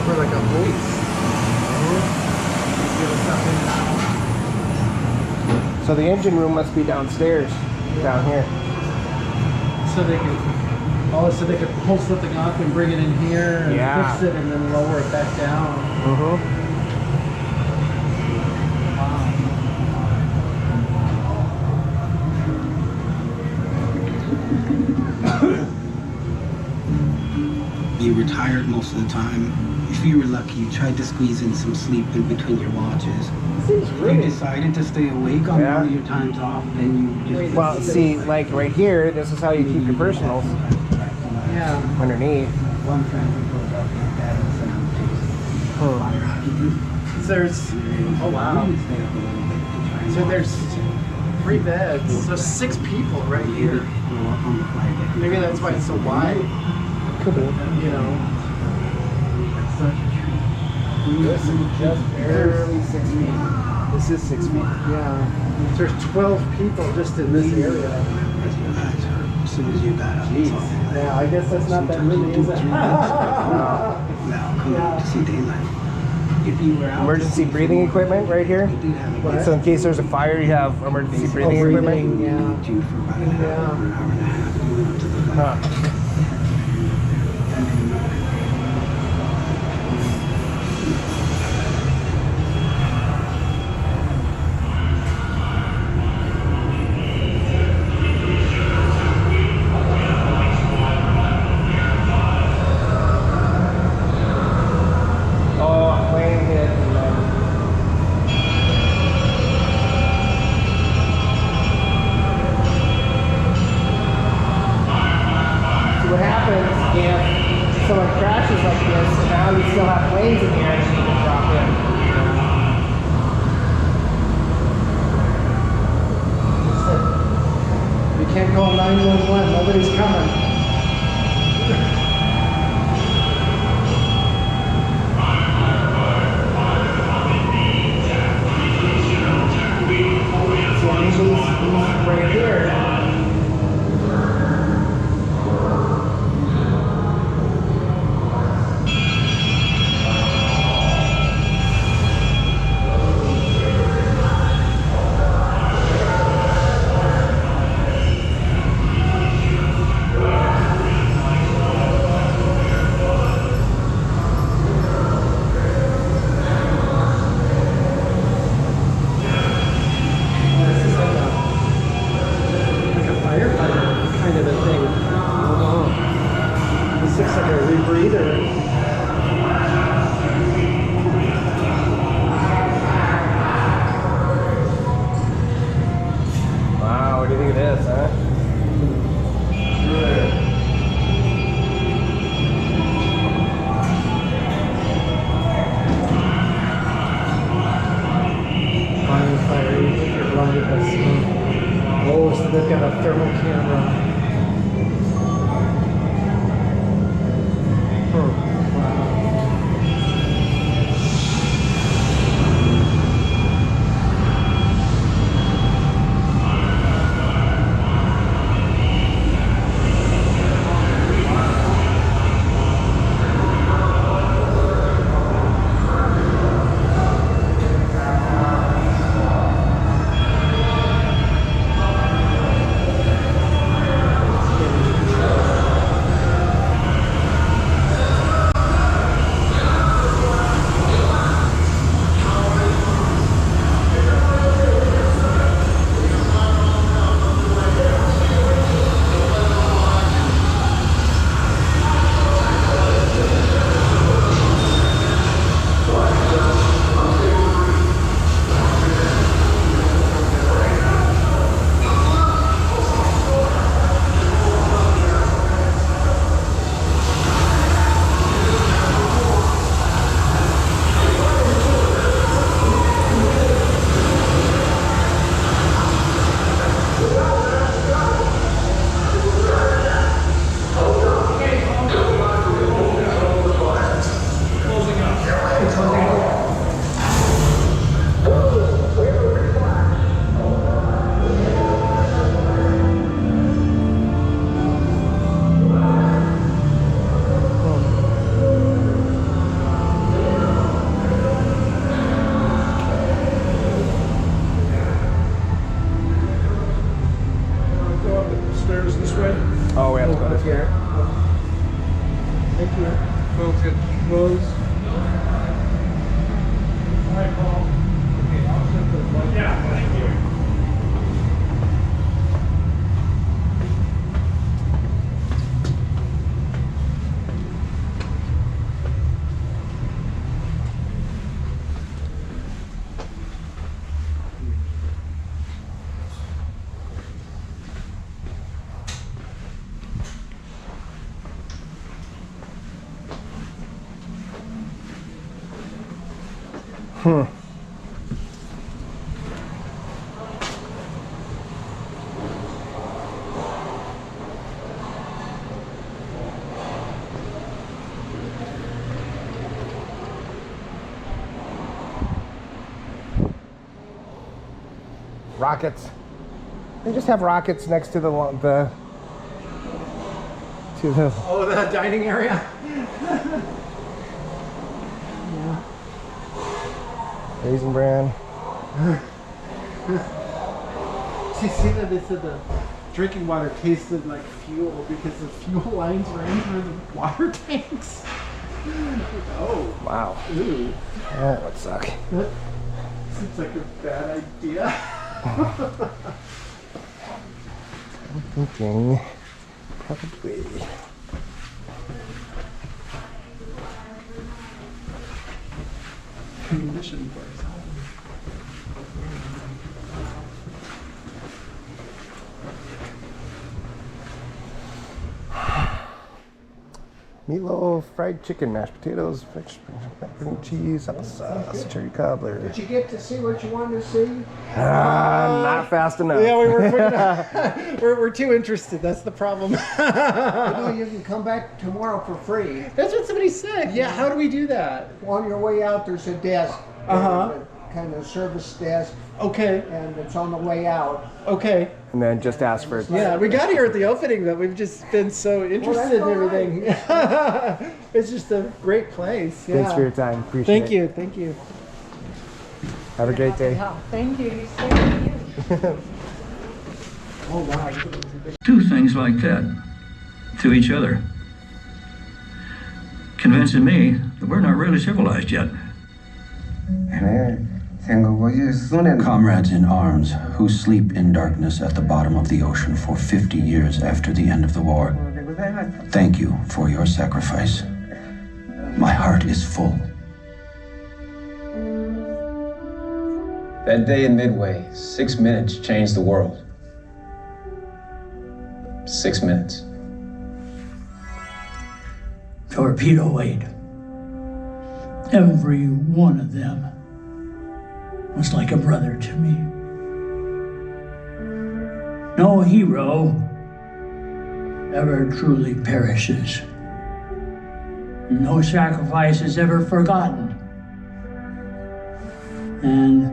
For like a hoist. So the engine room must be downstairs, down here. So they could, so they could pull something off and bring it in here and fix it and then lower it back down. He retired most of the time if you were lucky, you tried to squeeze in some sleep in between your watches. If you decided to stay awake on one of your times off, then you just... Well, see, like right here, this is how you keep your personals. Yeah. Underneath. One friend who broke up his dad and sent him to fire hockey. There's, oh wow. So there's 3 beds, so 6 people right here. Maybe that's why it's so wide. Could be. You know. This is just barely 6 feet. This is 6 feet. Yeah. There's 12 people just in this area. As soon as you got up. Jeez. Yeah, I guess that's not that many, is it? Now, come out to see daylight. If you were out Emergency breathing equipment right here. So in case there's a fire, you have emergency breathing equipment. Yeah. For about an hour, an hour and a half, you went up to the Can't call 911, nobody's coming. So these right here. Oh, so they've got a thermal camera. Oh, we have to go this way. Thank you. Folks, get close. All right, Paul. Okay, I'll set the light. Yeah, thank you. Rockets. They just have rockets next to the Oh, the dining area. Yeah. Raisin Bran. Did you see that they said the drinking water tasted like fuel because the fuel lines ran through the water tanks? Oh. Wow. Ooh. That would suck. That seems like a bad idea. I'm thinking probably. Condition for Meatloaf, fried chicken, mashed potatoes, macaroni and cheese, applesauce, cherry cobbler. Did you get to see what you wanted to see? Not fast enough. Yeah, we were quick enough. we're too interested. That's the problem. You know, you can come back tomorrow for free. That's what somebody said. Yeah, how do we do that? On your way out, there's a desk. Kind of service desk. Okay. And it's on the way out. Okay. And then just ask for it. Yeah, we got here at the opening, but we've just been so interested in everything. It's just a great place. Yeah. Thanks for your time. Appreciate it. Thank you. Thank you. Have a great day. Thank you. Thank you. Oh, wow. Do things like that to each other, convincing me that we're not really civilized yet. Comrades in arms who sleep in darkness at the bottom of the ocean for 50 years after the end of the war. Thank you for your sacrifice. My heart is full. That day in Midway, 6 minutes changed the world. 6 minutes. Torpedo 8. Every one of them was like a brother to me. No hero ever truly perishes. No sacrifice is ever forgotten. And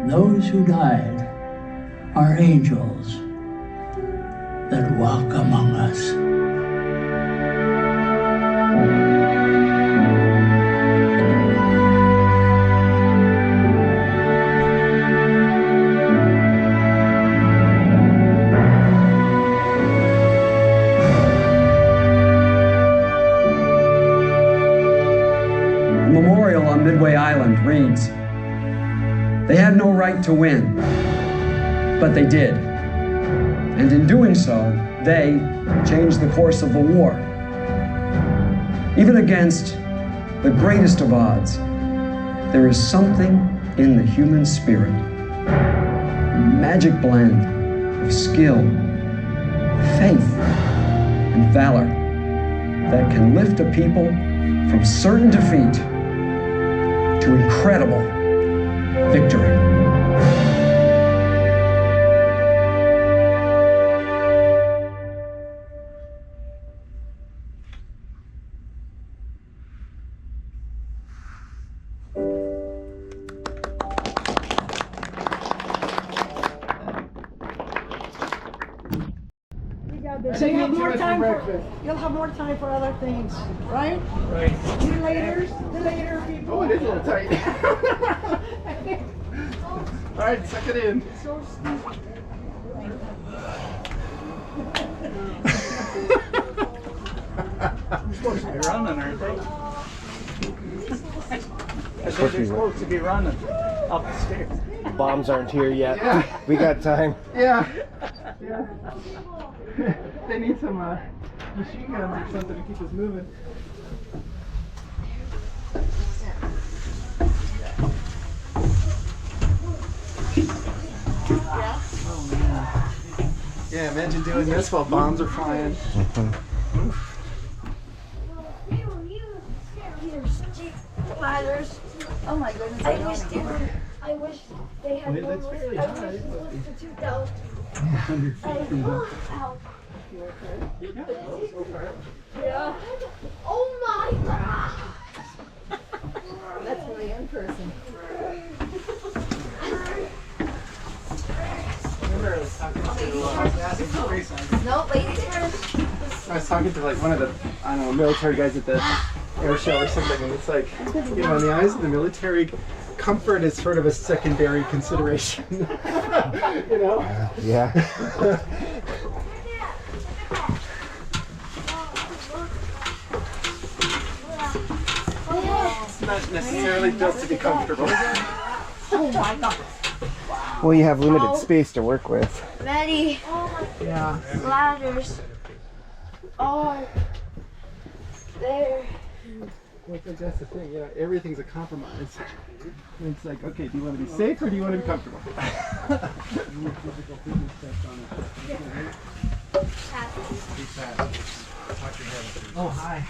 those who died are angels that walk among us. Midway Island reads, "They had no right to win, but they did. And in doing so, they changed the course of the war. Even against the greatest of odds, there is something in the human spirit, a magic blend of skill, faith, and valor that can lift a people from certain defeat to incredible victory." So you'll have more time for other things, right? Right. You later people. Oh, it is a little tight. All right, suck it in. So You're supposed to be running, aren't they? I think they're supposed to be running up the stairs. Bombs aren't here yet. Yeah. We got time. Yeah. Yeah. They need some machine guns or something to keep us moving. Yeah, imagine doing this while bombs are flying. Ladders. Oh my goodness. I wish they had Well, that's fairly high, but- for 2,000. 100 feet. Ow. Yeah. Oh my god. That's really in person. Remember I was talking to No, ladies first. I was talking to like one of the, I don't know, military guys at the air show or something, and it's like, you know, in the eyes of the military, comfort is sort of a secondary consideration. You know? Yeah. It's not necessarily built to be comfortable. Oh my god. Well, you have limited space to work with. Ready? Yeah. Ladders. Oh. There. Well, that's the thing, yeah, everything's a compromise. And it's like, okay, do you want to be safe or do you want to be comfortable? Oh, hi.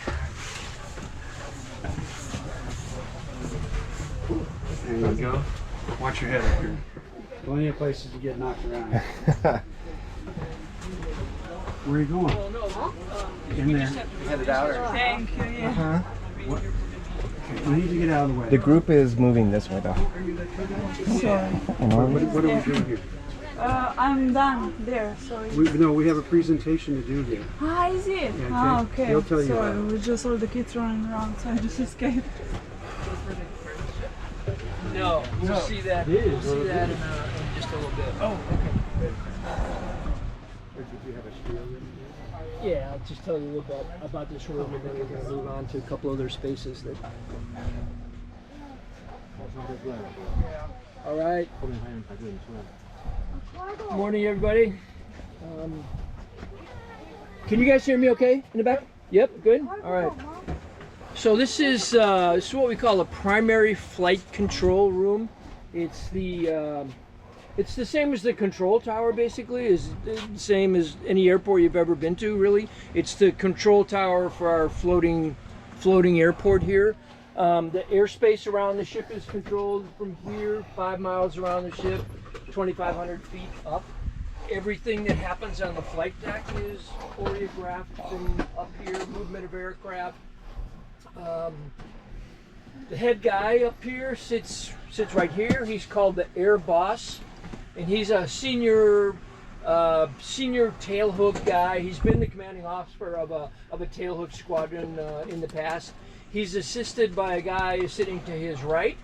There you go. Watch your head up here. Plenty of places to get knocked around. Where are you going? In there. Headed out or? Thank you. Yeah. Uh-huh. What? Okay, we need to get out of the way. The group is moving this way, though. Sorry. What are we doing here? I'm done there. Sorry. We have a presentation to do here. Ah, is it? Yeah, Ah, okay. He'll tell you Sorry, about it. it was just all the kids running around, so I just escaped. No, we'll see that. We'll see that in just a little bit. Oh, okay. Yeah, I'll just tell you a little bit about this room, and then we're going to move on to a couple other spaces that. All right. Morning, everybody. Can you guys hear me okay in the back? Yep, good. All right. So this is what we call a primary flight control room. It's the same as the control tower, basically. Is the same as any airport you've ever been to, really. It's the control tower for our floating airport here. The airspace around the ship is controlled from here, 5 miles around the ship, 2,500 feet up. Everything that happens on the flight deck is choreographed from up here, movement of aircraft. The head guy up here sits right here. He's called the air boss, and he's a senior tailhook guy. He's been the commanding officer of a tailhook squadron in the past. He's assisted by a guy sitting to his right,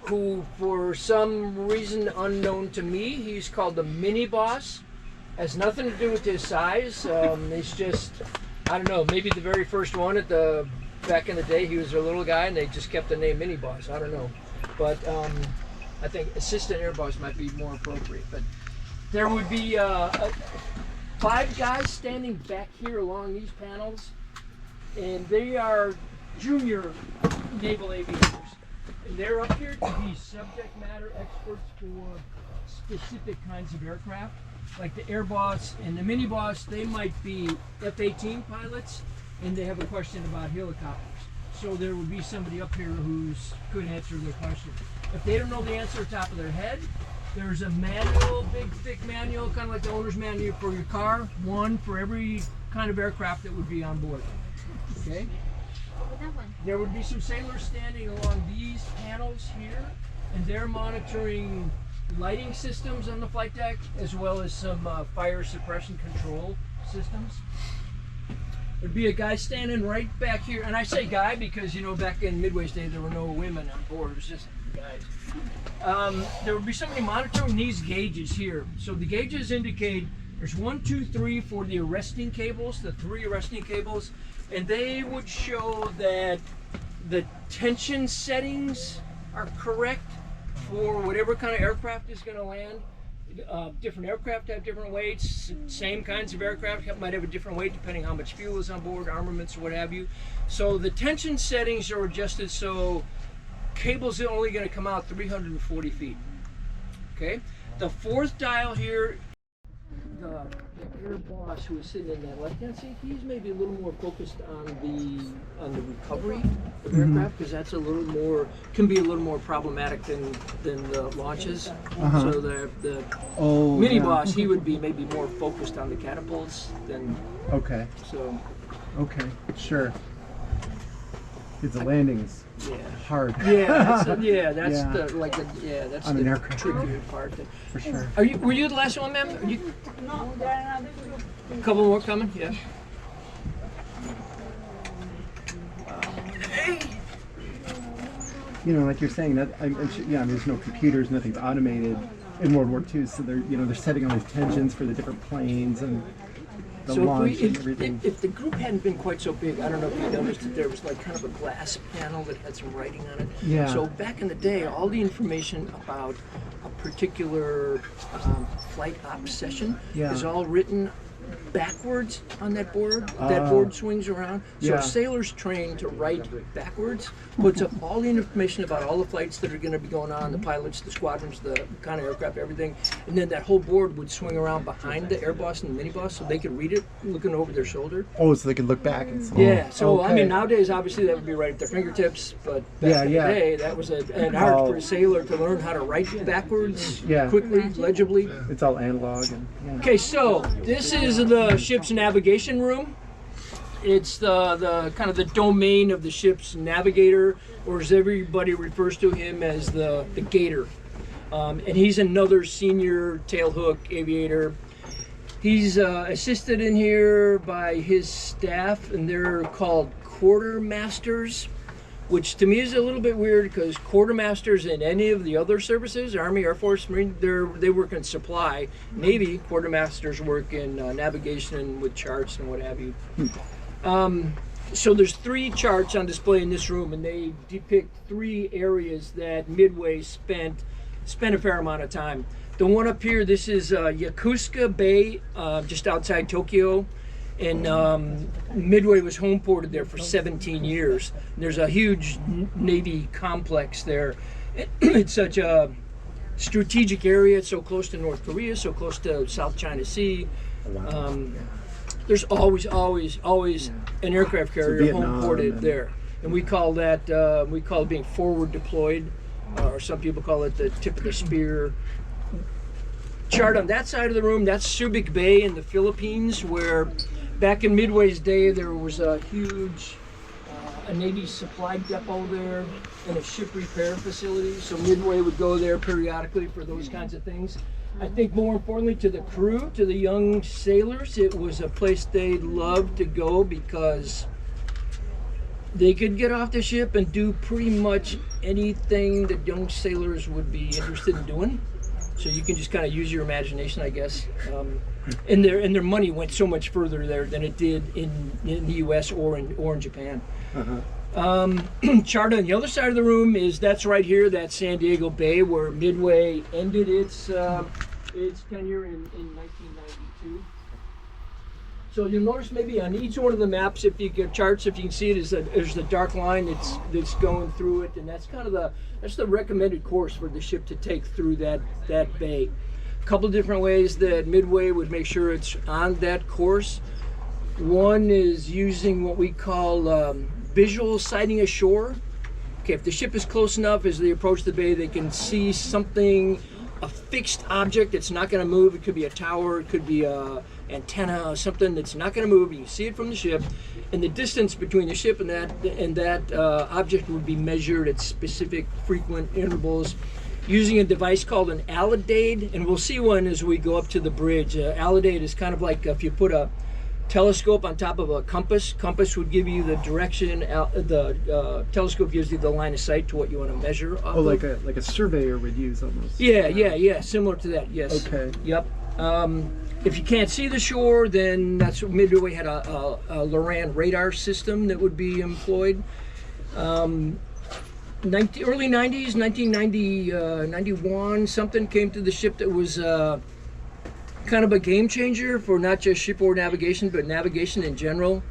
who, for some reason unknown to me, he's called the mini boss. Has nothing to do with his size. It's just, I don't know, maybe the very first one back in the day, he was a little guy and they just kept the name mini boss. I don't know. But I think assistant air boss might be more appropriate. But there would be 5 guys standing back here along these panels, and they are junior naval aviators. And they're up here to be subject matter experts for specific kinds of aircraft. Like the air boss and the mini boss, they might be F-18 pilots, and they have a question about helicopters. So there would be somebody up here who could answer their question. If they don't know the answer at the top of their head, there's a manual, big thick manual, kind of like the owner's manual for your car, one for every kind of aircraft that would be on board. Okay? There would be some sailors standing along these panels here, and they're monitoring lighting systems on the flight deck, as well as some fire suppression control systems. There'd be a guy standing right back here, and I say guy because, you know, back in Midway's day there were no women on board, it was just guys. There would be somebody monitoring these gauges here. So the gauges indicate there's 1, 2, 3 for the arresting cables, the 3 arresting cables, and they would show that the tension settings are correct for whatever kind of aircraft is going to land. Different aircraft have different weights. Same kinds of aircraft might have a different weight depending how much fuel is on board, armaments, or what have you. So the tension settings are adjusted so cables are only going to come out 340 feet. Okay. The 4th dial here, the air boss who was sitting in that left-hand seat, he's maybe a little more focused on the recovery of aircraft, because that's a little more, can be a little more problematic than the launches. So the mini boss, he would be maybe more focused on the catapults than. Okay. So. Okay. Sure. Because the landing's hard. That's the that's on an the aircraft. trickier part. For sure. Were you the last one, ma'am? No, A couple more coming? Yeah. You know, like you're saying that. There's no computers, nothing's automated in World War II. So they're setting all these tensions for the different planes and the launch and everything. If the group hadn't been quite so big, I don't know if you noticed that there was like kind of a glass panel that had some writing on it. Yeah. So back in the day, all the information about a particular flight ops session is all written backwards on that board. That board swings around. So sailors trained to write backwards, puts up all the information about all the flights that are going to be going on, the pilots, the squadrons, the kind of aircraft, everything. And then that whole board would swing around behind the air boss and the mini boss so they could read it looking over their shoulder. Oh, so they could look back and see. Yeah, so I mean, nowadays obviously that would be right at their fingertips, but back in the day that was an art for a sailor to learn how to write backwards quickly, legibly. It's all analog. Okay, so this is the ship's navigation room. It's the kind of the domain of the ship's navigator, or as everybody refers to him as the gator. And he's another senior tailhook aviator. He's assisted in here by his staff, and they're called quartermasters, which to me is a little bit weird because quartermasters in any of the other services, Army, Air Force, Marine, they work in supply. Navy, quartermasters work in navigation with charts and what have you. So there's 3 charts on display in this room, and they depict 3 areas that Midway spent a fair amount of time. The one up here, this is Yokosuka Bay, just outside Tokyo. And Midway was home ported there for 17 years. And there's a huge Navy complex there. It's such a strategic area. It's so close to North Korea, so close to South China Sea. There's always an aircraft carrier home ported there. And we call it being forward deployed, or some people call it the tip of the spear. Chart on that side of the room, that's Subic Bay in the Philippines, where back in Midway's day, there was a huge a Navy supply depot there and a ship repair facility. So Midway would go there periodically for those kinds of things. I think more importantly to the crew, to the young sailors, it was a place they loved to go because they could get off the ship and do pretty much anything that young sailors would be interested in doing. So you can just kind of use your imagination, I guess. And their money went so much further there than it did in the U.S. or in Japan. Chart on the other side of the room that's right here. That's San Diego Bay, where Midway ended its tenure in 1992. So you'll notice maybe on each one of the maps, if you get charts, if you can see it, there's the dark line that's going through it, and that's kind of that's the recommended course for the ship to take through that bay. A couple different ways that Midway would make sure it's on that course. One is using what we call visual sighting ashore. Okay, if the ship is close enough as they approach the bay, they can see something, a fixed object that's not going to move. It could be a tower, it could be a antenna or something that's not going to move. You can see it from the ship, and the distance between the ship and that object would be measured at specific frequent intervals using a device called an alidade, and we'll see one as we go up to the bridge. Alidade is kind of like if you put a telescope on top of a compass. Compass would give you the direction. The telescope gives you the line of sight to what you want to measure. Oh, like a surveyor would use almost. Yeah, similar to that. Yes. Okay. Yep. If you can't see the shore, then that's what Midway had a Loran radar system that would be employed. Early 90s, 1990, 91, something came to the ship that was kind of a game changer for not just shipboard navigation, but navigation in general.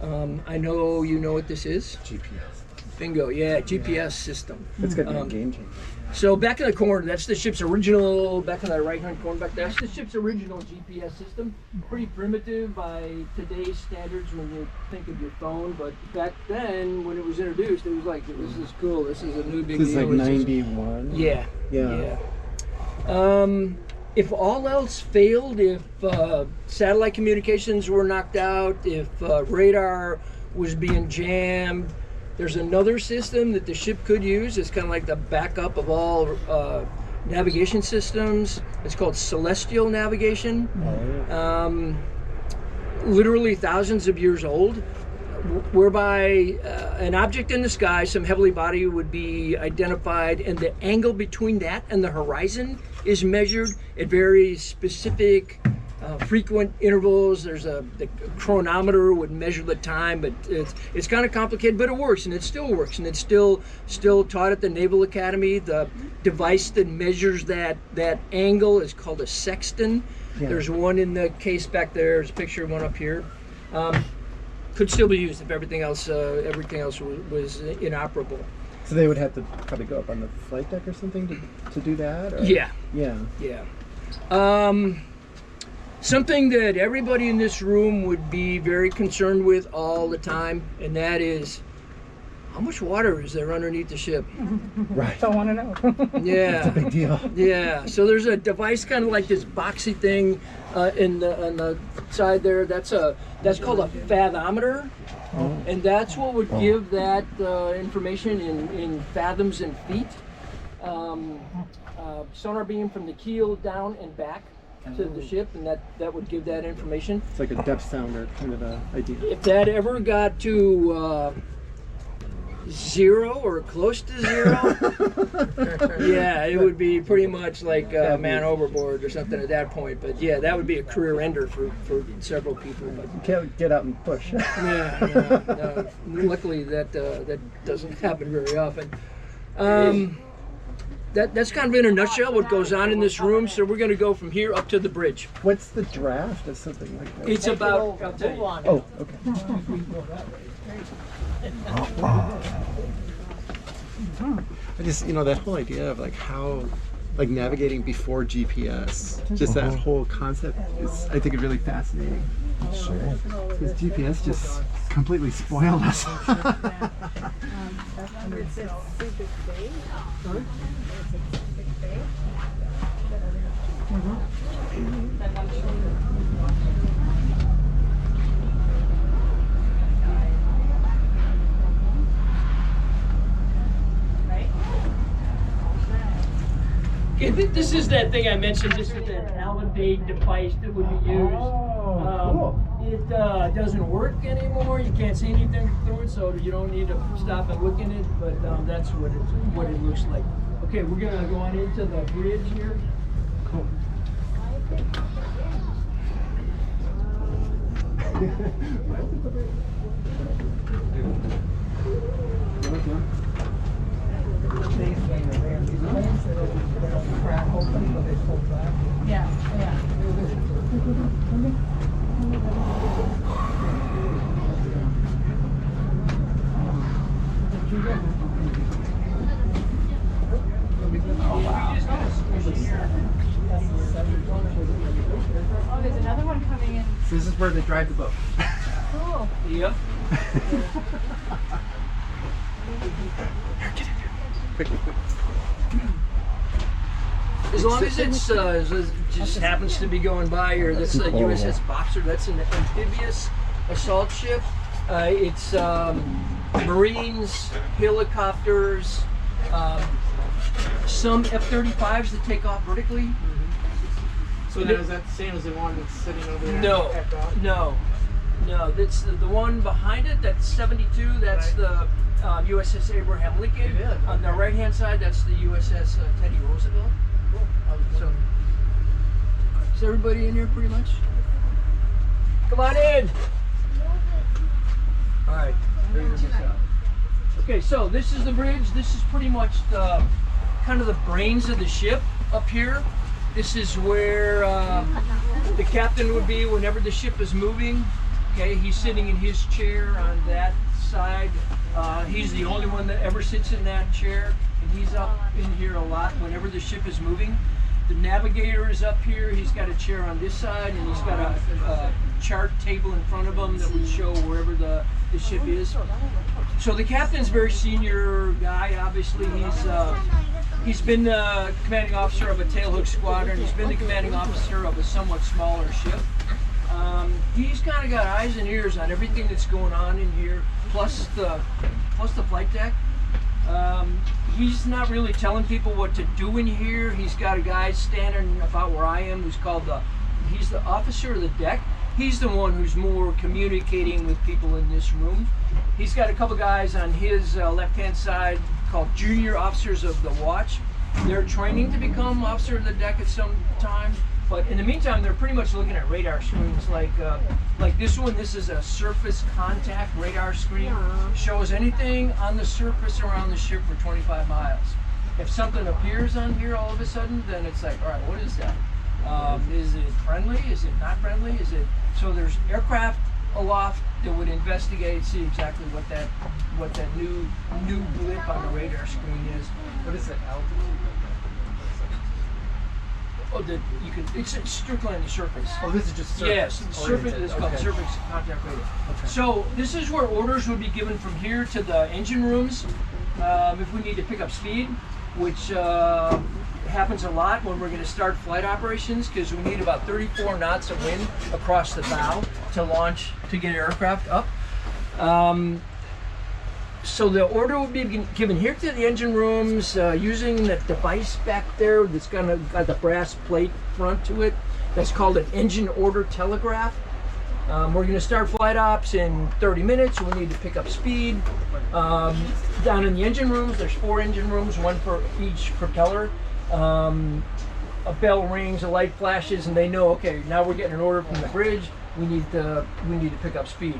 I know you know what this is. GPS. Bingo. Yeah, GPS system. It's gonna be a game changer. So back in the corner, that's the ship's original, back in the right-hand corner back there, that's the ship's original GPS system. Pretty primitive by today's standards when you think of your phone, but back then, when it was introduced, it was like, this is cool, this is a new big This is deal. like 91? Yeah. Yeah. If all else failed, if satellite communications were knocked out, if radar was being jammed, there's another system that the ship could use. It's kind of like the backup of all navigation systems. It's called celestial navigation. Literally thousands of years old, whereby an object in the sky, some heavenly body, would be identified, and the angle between that and the horizon is measured at very specific frequent intervals. There's the chronometer would measure the time, but it's kind of complicated, but it works, and it still works, and it's still taught at the Naval Academy. The device that measures that angle is called a sextant. Yeah. There's one in the case back there. There's a picture of one up here. Could still be used if everything else was inoperable. So they would have to probably go up on the flight deck or something to do that? Or? Yeah. Yeah. Something that everybody in this room would be very concerned with all the time, and that is, how much water is there underneath the ship? Right. Don't want to know. Yeah. It's a big deal. Yeah. So there's a device kind of like this boxy thing on the side there. That's called a fathometer. And that's what would give that information in fathoms and feet. Sonar beam from the keel down and back to the ship, and that would give that information. It's like a depth sounder kind of a idea. If that ever got to 0 or close to 0, yeah, it would be pretty much like man overboard or something at that point. But yeah, that would be a career ender for several people. But You can't get out and push. no. Luckily, that doesn't happen very often. That's kind of in a nutshell what goes on in this room. So we're going to go from here up to the bridge. What's the draft of something like that? It's about. I'll tell you. Oh, okay. I just, that whole idea of like how, like navigating before GPS, just that whole concept is, I think, really fascinating. Sure. Because GPS just completely spoiled us. This is that thing I mentioned. This is that Alidade device that would be used. It doesn't work anymore. You can't see anything through it, so you don't need to stop and look in it. But that's what it looks like. Okay, we're gonna go on into the bridge here. Cool. Oh, there's another one coming in. So this is where they drive the boat. Cool. Yep. Quick. As long as it's just happens to be going by here, that's the USS Boxer. That's an amphibious assault ship. It's Marines, helicopters, some F-35s that take off vertically. So now is that the same as the one that's sitting over there? No. That's the one behind it. That's 72. That's the USS Abraham Lincoln. On the right-hand side, that's the USS Teddy Roosevelt. So, is everybody in here pretty much? Come on in. All right. Okay, so this is the bridge. This is pretty much the kind of the brains of the ship up here. This is where the captain would be whenever the ship is moving. Okay, he's sitting in his chair on that side. He's the only one that ever sits in that chair, and he's up in here a lot whenever the ship is moving. The navigator is up here. He's got a chair on this side, and he's got a chart table in front of him that would show wherever the ship is. So the captain's a very senior guy. Obviously, he's been the commanding officer of a tailhook squadron. He's been the commanding officer of a somewhat smaller ship. He's kind of got eyes and ears on everything that's going on in here, plus the flight deck. He's not really telling people what to do in here. He's got a guy standing about where I am who's called he's the officer of the deck. He's the one who's more communicating with people in this room. He's got a couple guys on his left-hand side called junior officers of the watch. They're training to become officer of the deck at some time. But in the meantime, they're pretty much looking at radar screens like this one. This is a surface contact radar screen. Shows anything on the surface around the ship for 25 miles. If something appears on here all of a sudden, then it's like, all right, what is that? Is it friendly? Is it not friendly? Is it? So there's aircraft aloft that would investigate, see exactly what that new blip on the radar screen is. What is the altitude? Oh, it's strictly on the surface. Oh, this is just surface. Yes, surface is called surface contact radar. Okay. So this is where orders would be given from here to the engine rooms if we need to pick up speed, which happens a lot when we're going to start flight operations because we need about 34 knots of wind across the bow to launch to get aircraft up. So the order will be given here to the engine rooms using that device back there that's got the brass plate front to it. That's called an engine order telegraph. We're going to start flight ops in 30 minutes. We need to pick up speed. Down in the engine rooms, there's 4 engine rooms, one for each propeller. A bell rings, a light flashes, and they know, okay, now we're getting an order from the bridge. We need to pick up speed.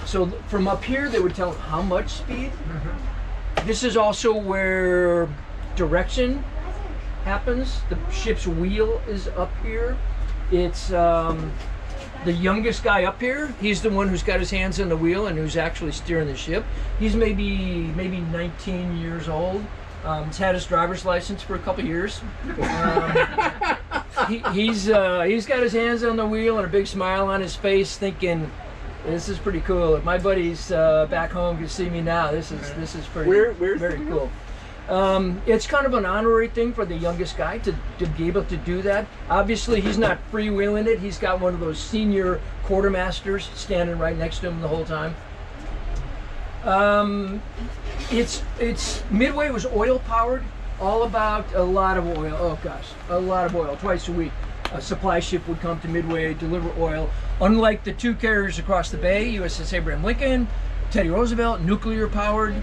So from up here, they would tell them how much speed. This is also where direction happens. The ship's wheel is up here. It's the youngest guy up here. He's the one who's got his hands on the wheel and who's actually steering the ship. He's maybe 19 years old. He's had his driver's license for a couple years. He's got his hands on the wheel and a big smile on his face, thinking, "This is pretty cool. If my buddies back home could see me now, this is pretty very cool." It's kind of an honorary thing for the youngest guy to be able to do that. Obviously, he's not freewheeling it. He's got one of those senior quartermasters standing right next to him the whole time. It's Midway was oil powered, all about a lot of oil. Oh gosh, a lot of oil. Twice a week, a supply ship would come to Midway, deliver oil. Unlike the 2 carriers across the bay, USS Abraham Lincoln, Teddy Roosevelt, nuclear powered.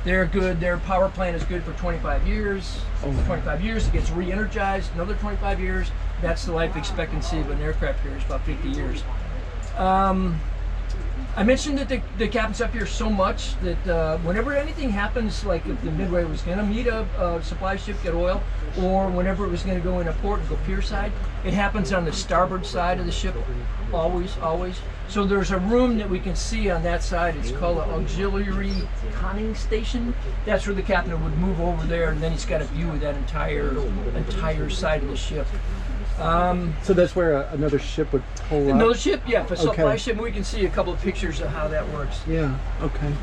They're good. Their power plant is good for 25 years. Over 25 years, it gets re-energized. Another 25 years. That's the life expectancy of an aircraft carrier, is about 50 years. I mentioned that the captain's up here so much that whenever anything happens, like if the Midway was going to meet a supply ship, get oil, or whenever it was going to go in a port and go pier side, it happens on the starboard side of the ship, always. So there's a room that we can see on that side. It's called an auxiliary conning station. That's where the captain would move over there, and then he's got a view of that entire side of the ship. So that's where another ship would pull up? Another ship, yeah. If a supply ship, we can see a couple of pictures of how that works. Yeah, okay.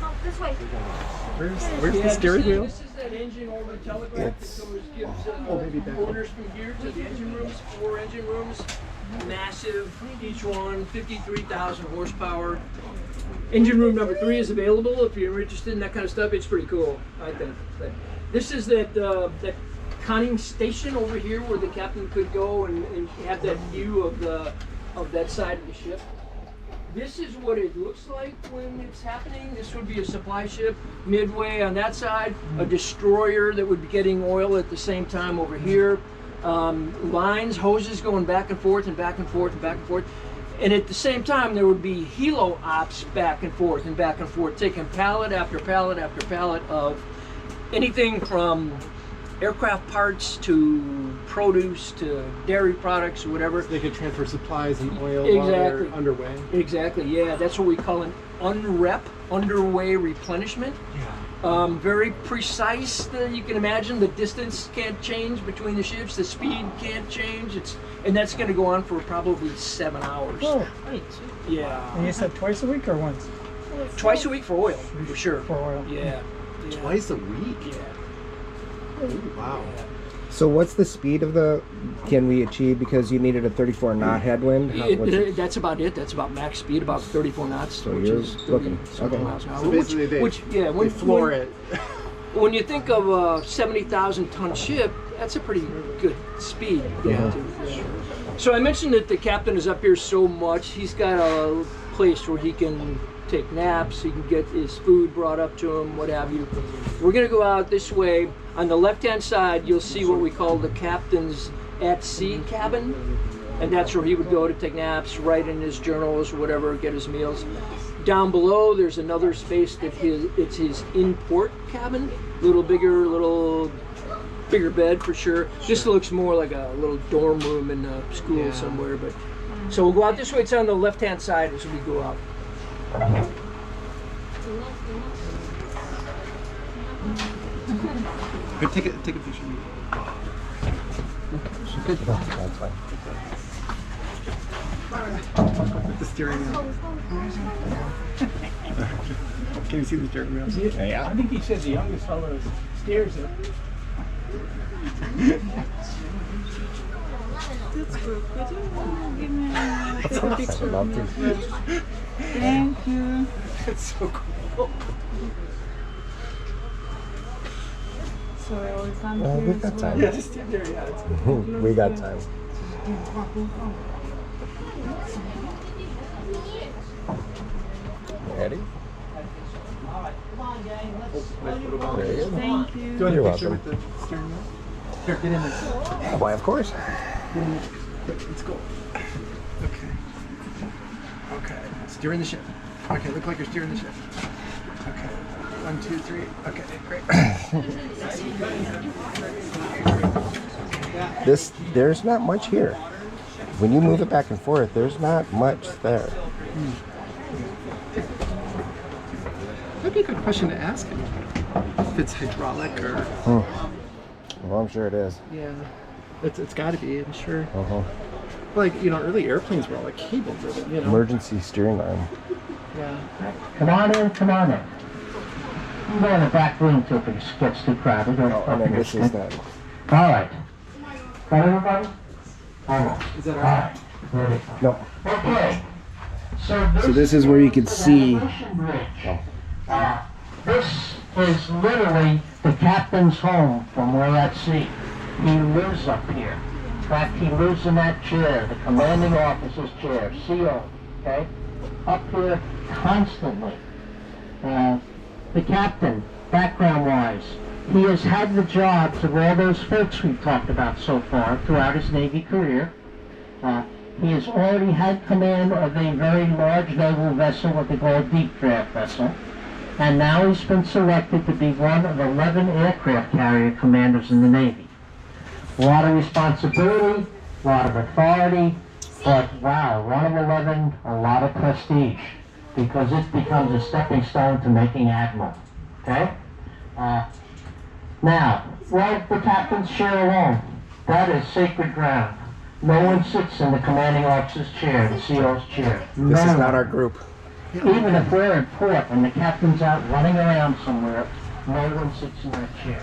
Oh, this way. Where's the steering wheel? This is that engine order telegraph that gives orders from here to the engine rooms, 4 engine rooms. Massive, each one, 53,000 horsepower. Engine room number 3 is available if you're interested in that kind of stuff. It's pretty cool, I think. This is that conning station over here where the captain could go and have that view of that side of the ship. This is what it looks like when it's happening. This would be a supply ship. Midway on that side, a destroyer that would be getting oil at the same time over here. Lines, hoses going back and forth and back and forth and back and forth. And at the same time, there would be helo ops back and forth and back and forth, taking pallet after pallet after pallet of anything from aircraft parts to produce to dairy products or whatever. They could transfer supplies and oil while Exactly. they're underway. Exactly, yeah. That's what we call an unrep, underway replenishment. Very precise. You can imagine the distance can't change between the ships. The speed can't change. And that's going to go on for probably 7 hours. Oh, Yeah. and you said twice a week or once? Twice a week for oil, for sure. For oil. Yeah. Twice a week? Yeah. Ooh, wow. So what's the speed of the? Can we achieve because you needed a 34 knot headwind? What's it? That's about it. That's about max speed, about 34 knots. So which you're is 30 looking. something Okay. miles an hour. So basically they floor it. When you think of a 70,000 ton ship, that's a pretty good speed. Yeah. So I mentioned that the captain is up here so much. He's got a place where he can take naps. He can get his food brought up to him, what have you. We're going to go out this way. On the left-hand side, you'll see what we call the captain's at-sea cabin. And that's where he would go to take naps, write in his journals, whatever, get his meals. Down below, there's another space that it's his in-port cabin. Little bigger bed for sure. This looks more like a little dorm room in a school somewhere. But so we'll go out this way. It's on the left-hand side as we go out. Here, take a picture. Good. That's fine. The steering wheel. Can you see the steering wheel? Yeah. I think he said the youngest fellow steers it. That's good. Could you give me Of take a course, picture I'd of love me to. as well? Thank you. That's so cool. So I will come Well, here we've as got well. time. Yeah, just stand there. Yeah. We got time. Ready? There you go. Thank you. Do you want You're a picture welcome. with the steering wheel? Here, get in there. Why, of course. Get in there. Quick, let's go. Okay. Okay. Steering the ship. Okay, look like you're steering the ship. Okay. 1, 2, 3. Okay, great. There's not much here. When you move it back and forth, there's not much there. That'd be a good question to ask him. If it's hydraulic or... Well, I'm sure it is. Yeah. It's got to be, I'm sure. Uh-huh. Like, early airplanes were all like cable driven, Emergency steering arm. Yeah. Come on in, come on in. You go in the back room till it gets too crowded. And then this is that. All right. Got everybody? Almost. Is that all All right? right. Ready? No. Okay. So this is where you can see. This is literally the captain's home from we're at sea. He lives up here. In fact, he lives in that chair, the commanding officer's chair, CO, okay? Up here constantly. The captain, background-wise, he has had the jobs of all those folks we've talked about so far throughout his Navy career. He has already had command of a very large naval vessel, what they call a deep draft vessel. And now he's been selected to be one of 11 aircraft carrier commanders in the Navy. A lot of responsibility, a lot of authority, but wow, one of 11, a lot of prestige, because it becomes a stepping stone to making admiral, okay? Now, why the captain's chair alone? That is sacred ground. No one sits in the commanding officer's chair, the CO's chair. This is not our group. Even if we're in port and the captain's out running around somewhere, no one sits in that chair.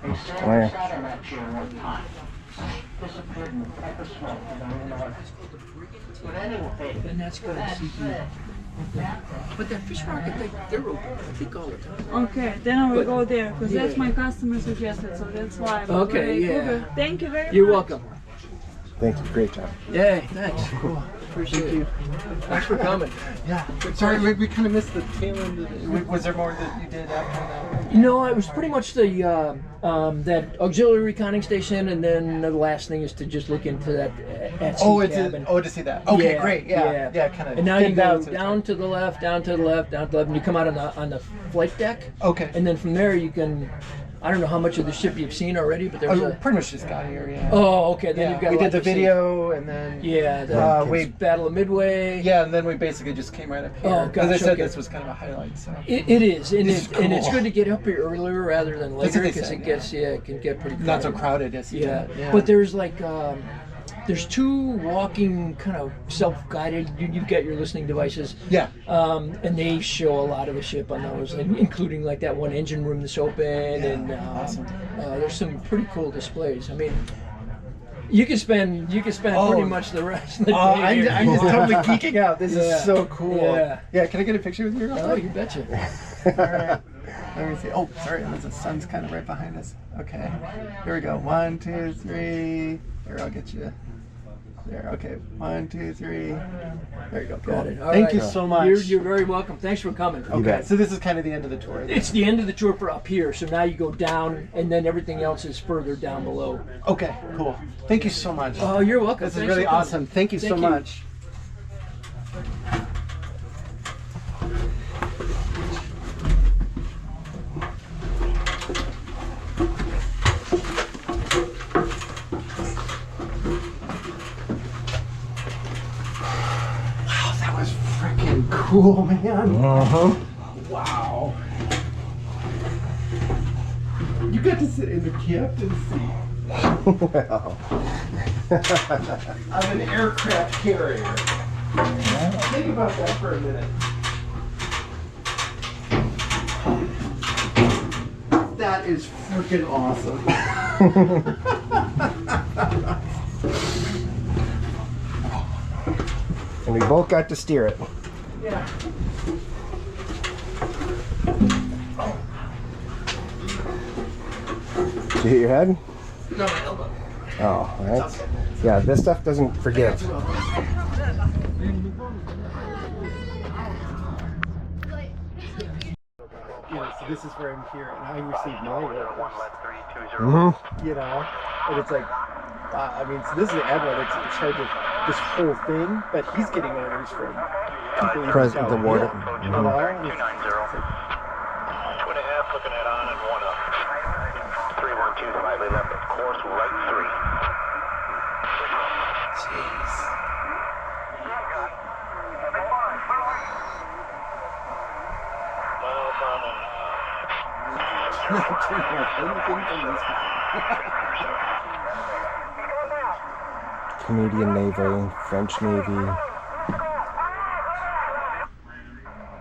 A sailor sat in that chair one time. Disappeared in the pepper smoke in the north. But anyway, And that's good. But that fish market, they're open, I think, all the time. Okay, then I will go there because that's my customer suggested, so that's why. Okay, yeah. Thank you very much. You're welcome. Thank you. Great job. Yay, thanks. Cool. Appreciate it. Thanks for coming. Yeah. Sorry, we kind of missed the tail end of it. Was there more that you did after that? No, it was pretty much the that auxiliary reconning station, and then the last thing is to just look into that at-sea cabin. To see that. Okay, great. Yeah, kind of. And now you go down to the left, down to the left, down to the left, and you come out on the flight deck. Okay. And then from there you can I don't know how much of the ship you've seen already, but there's pretty much just got here. Yeah. Oh, okay. Then you've got. We a lot did the to see. video, and then we Battle of Midway. Yeah, and then we basically just came right up here. Oh, Because gosh, I said okay. this was kind of a highlight. So It is, and This is and it's cool. good to get up here earlier rather than That's later what they because said, it gets it can get pretty not so crowded as you Yeah. can. Yeah. But there's like there's two walking kind of self-guided. You've got your listening devices. Yeah. And they show a lot of the ship on those, including like that one engine room that's open, and awesome. There's some pretty cool displays. I mean. You can spend pretty much the rest of the day. I'm here. just totally geeking out. This Yeah. is so cool. Yeah. Can I get a picture with you? real Oh, quick? you betcha. All right. Let me see. Oh, sorry. The sun's kind of right behind us. Okay. Here we go. 1, 2, 3. Here, I'll get you. There. Okay. 1, 2, 3. There you go. Got it. All Thank right. you so much. You're very welcome. Thanks for coming. Okay. So this is kind of the end of the tour. It's the end of the tour for up here, so now you go down, and then everything else is further down below. Okay. Cool. Thank you so much. Oh, you're welcome. This is Thanks really for coming. awesome. Thank you so Thank you. much. Wow, that was freaking cool, man. Wow. You got to sit in the captain's seat. Well. Of an aircraft carrier. Think about that for a minute. That is freaking awesome. And we both got to steer it. Yeah. Did you hit your head? No, my elbow. Oh, that's, yeah, this stuff doesn't forgive. So this is where I'm here, and I received my orders. Mm-hmm. You know, and it's like, I mean, so this is the admiral that's in charge of this whole thing, but he's getting orders from people. President of the war. You know, and it's- 2.5, looking at on and 1 up. 312, slightly left of course, right 3. Jeez. Canadian Navy, French Navy.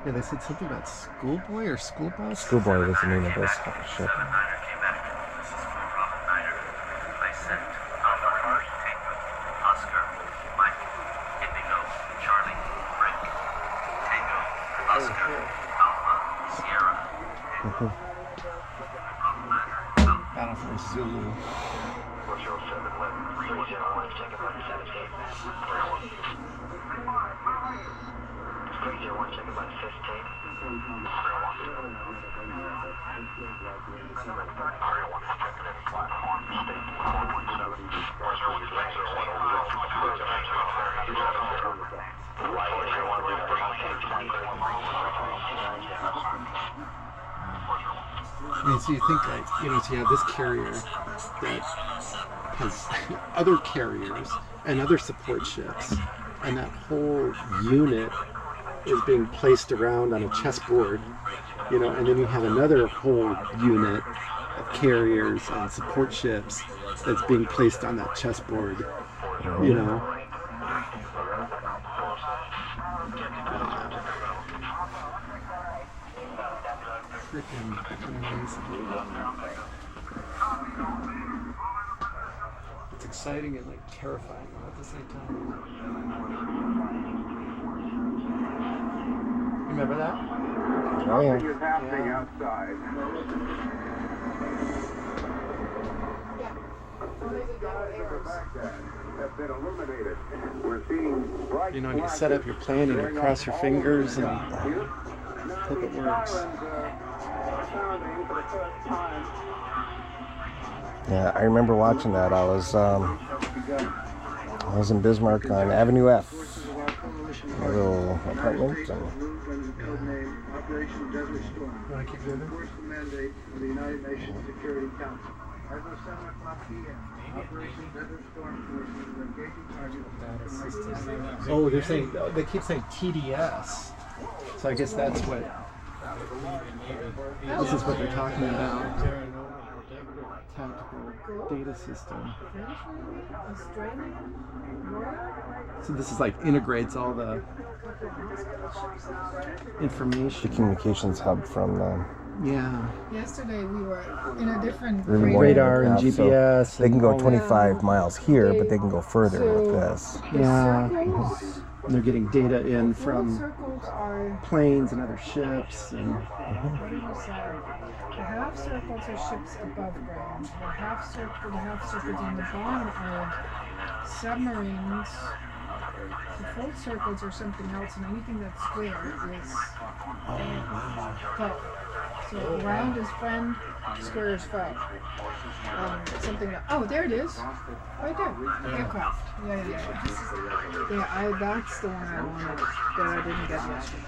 Yeah, they said something about schoolboy or school bus. Schoolboy was the name of this ship. Battle for Zulu. And so you think like, you know, so you have this carrier that has other carriers and other support ships, and that whole unit is being placed around on a chessboard, you know, and then you have another whole unit of carriers and support ships that's being placed on that chessboard, you know. Freaking amazing. It's exciting and like terrifying all at the same time. Remember that? Oh yeah. Is happening outside. Have been illuminated. We're seeing bright You know, and you set up your plane and you cross your fingers and hope it works. Yeah, I remember watching that. I was in Bismarck on Avenue F. A little apartment. You want to keep moving? mandate of the United Nations Security Council. As of 7 o'clock p.m., Operation Desert Storm Forces is engaging targets. Oh, they're saying, they keep saying TDS. So I guess that's what, this is what they're talking about. Tactical data system. So this is like integrates all the information. The communications hub from the Yeah. Yesterday we were in a different radar and GPS, So they can go and- 25 miles here, but they can go further with this. Yeah. And they're getting data in from circles are planes and other ships and what did you say? The half circles are ships above ground. The half circles on the bottom are submarines. The full circles are something else, and anything that's square is foe. So round is friend, square is foe. Something that, oh, there it is. Right there. Aircraft. Yeah. Yeah, that's the one I wanted that I didn't get yesterday.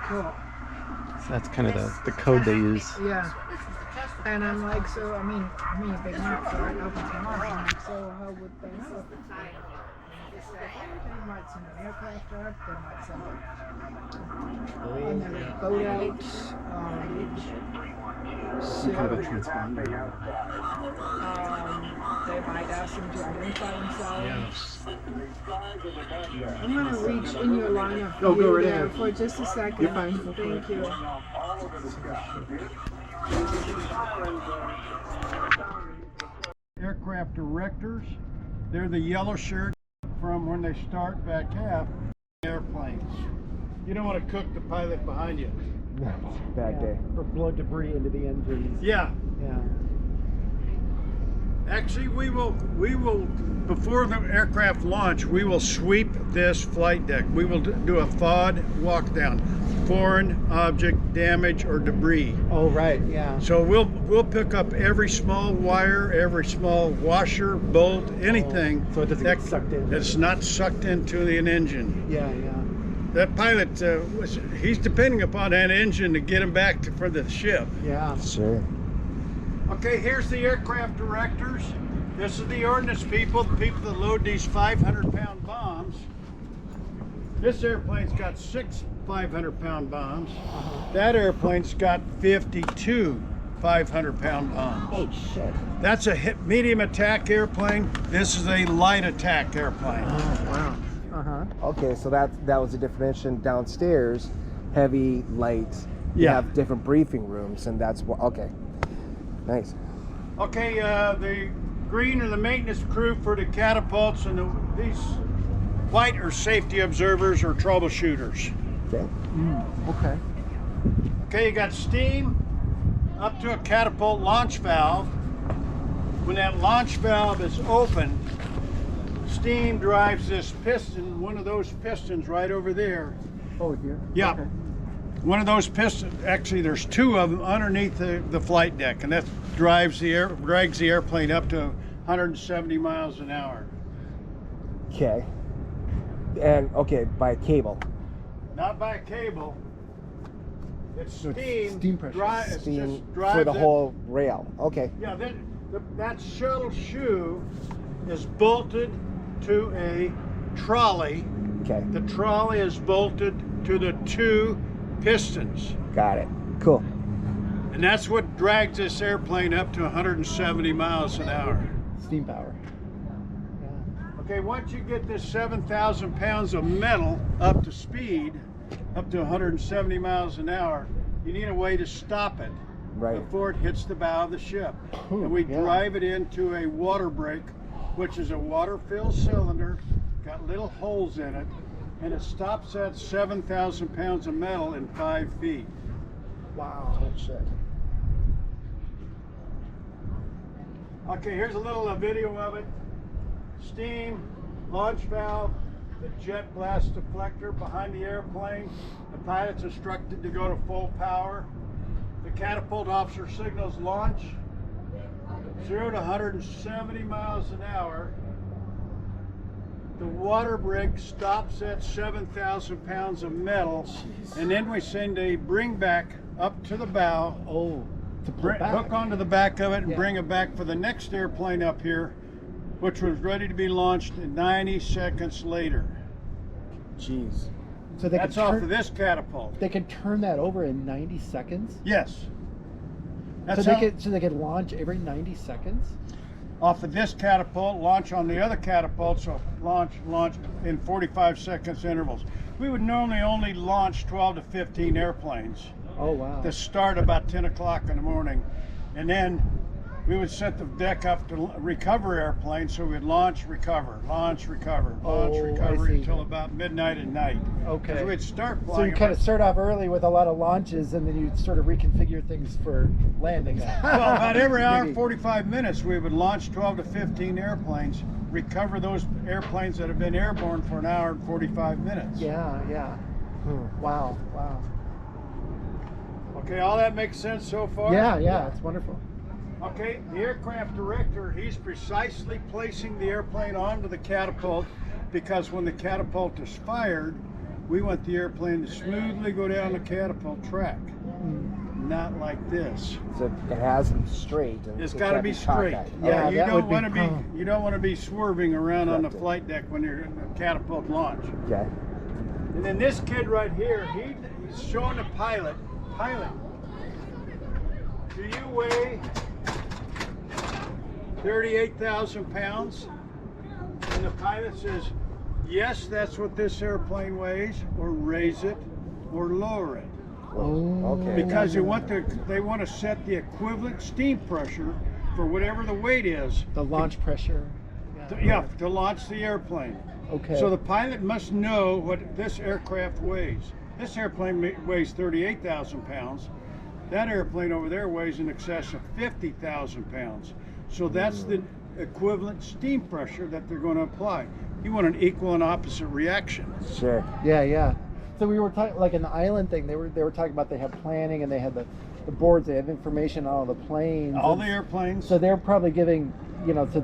Cool. so that's kind of the code they use. Yeah. And I'm like, so, I mean, big map, so I open tomorrow. I'm like, so how would they know? They might send an aircraft out, they might send another boat out, Some kind of a transponder. They might ask them to identify themselves. I'm going to reach in your line of Go view right there ahead. for just a second. You're fine. Thank you. Aircraft directors, they're the yellow shirts from when they start back half airplanes. You don't want to cook the pilot behind you. Bad day. Or blow debris into the engines. Yeah. Yeah. Actually, we will, before the aircraft launch, we will sweep this flight deck. We will do a FOD walk down, foreign object damage or debris. Oh, right, yeah. So we'll pick up every small wire, every small washer, bolt, anything. So it doesn't get sucked in. That's not sucked into an engine. Yeah. That pilot, he's depending upon that engine to get him back for the ship. Yeah. Sure. Okay, here's the aircraft directors. This is the ordnance people, the people that load these 500-pound bombs. This airplane's got 6 500-pound bombs. That airplane's got 52 500-pound bombs. Oh, shit. That's a medium attack airplane. This is a light attack airplane. Oh, wow. Okay, so that was a definition downstairs. Heavy, light. You Yeah. have different briefing rooms, and that's what. Okay. Nice. Okay, the green are the maintenance crew for the catapults, and these white are safety observers or troubleshooters. Okay. Okay. Okay, you got steam up to a catapult launch valve. When that launch valve is open, steam drives this piston, one of those pistons right over there. Oh, here? Yeah. Okay. One of those pistons, actually there's 2 of them underneath the flight deck, and that drags the airplane up to 170 miles an hour. Okay. And okay, by cable. Not by cable. It's steam. Steam pressure. Steam just drives for the it. whole rail. Okay. Yeah, that shuttle shoe is bolted to a trolley. Okay. The trolley is bolted to the 2 pistons. Got it. Cool. And that's what drags this airplane up to 170 miles an hour. Steam power. Okay, once you get this 7,000 pounds of metal up to speed, up to 170 miles an hour, you need a way to stop it before it hits the bow of the ship. And we drive it into a water brake, which is a water-filled cylinder, got little holes in it, and it stops that 7,000 pounds of metal in 5 feet. Wow. Oh, shit. Okay, here's a little video of it. Steam, launch valve, the jet blast deflector behind the airplane. The pilot's instructed to go to full power. The catapult officer signals launch. 0 to 170 miles an hour. The water brake stops at 7,000 pounds of metal, and then we send a bring back up to the bow. Oh, to pull it back. Hook onto the back of it and bring it back for the next airplane up here, which was ready to be launched 90 seconds later. Jeez. So they That's can off turn, of this catapult. They can turn that over in 90 seconds? Yes. So they can launch every 90 seconds? Off of this catapult, launch on the other catapult, so launch in 45 seconds intervals. We would normally only launch 12 to 15 airplanes. Oh, wow. To start about 10 o'clock in the morning. And then we would set the deck up to recover airplanes, so we'd launch, recover, launch, recover, launch, recover until about midnight at night. Okay. 'Cause we'd start flying. So you kind of start off early with a lot of launches, and then you sort of reconfigure things for landings. Well, about every hour and 45 minutes, we would launch 12 to 15 airplanes, recover those airplanes that have been airborne for an hour and 45 minutes. Yeah, yeah. Wow, wow. Okay, all that makes sense so far? Yeah, it's wonderful. Okay, the aircraft director, he's precisely placing the airplane onto the catapult because when the catapult is fired, we want the airplane to smoothly go down the catapult track. Not like this. So it has them straight. And It's it got to can't be cocked straight. at. Yeah, Okay. you don't want to be swerving around on the flight deck when you're in the catapult launch. Okay. And then this kid right here, he's showing the pilot, do you weigh 38,000 pounds? And the pilot says, yes, that's what this airplane weighs, or raise it or lower it. Oh, okay. Because they want to set the equivalent steam pressure for whatever the weight is. The launch pressure. To launch the airplane. Okay. So the pilot must know what this aircraft weighs. This airplane weighs 38,000 pounds. That airplane over there weighs in excess of 50,000 pounds. So that's the equivalent steam pressure that they're going to apply. You want an equal and opposite reaction. Sure. Yeah. So we were talking, like in the island thing, they were talking about they have planning and they had the boards, they have information on all the planes. All the airplanes. So they're probably giving, so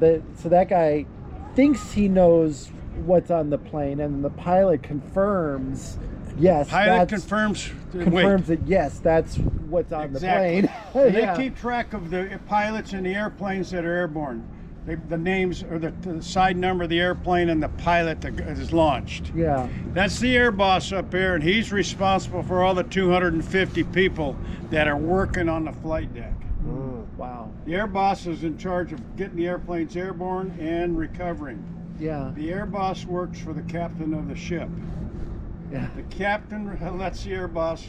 that guy thinks he knows what's on the plane, and the pilot confirms, yes. Pilot confirms that yes, that's what's on the plane. And they keep track of the pilots and the airplanes that are airborne. The names or the side number of the airplane and the pilot that is launched. Yeah. That's the air boss up there, and he's responsible for all the 250 people that are working on the flight deck. Wow. The air boss is in charge of getting the airplanes airborne and recovering. Yeah. The air boss works for the captain of the ship. Yeah. The captain lets the air boss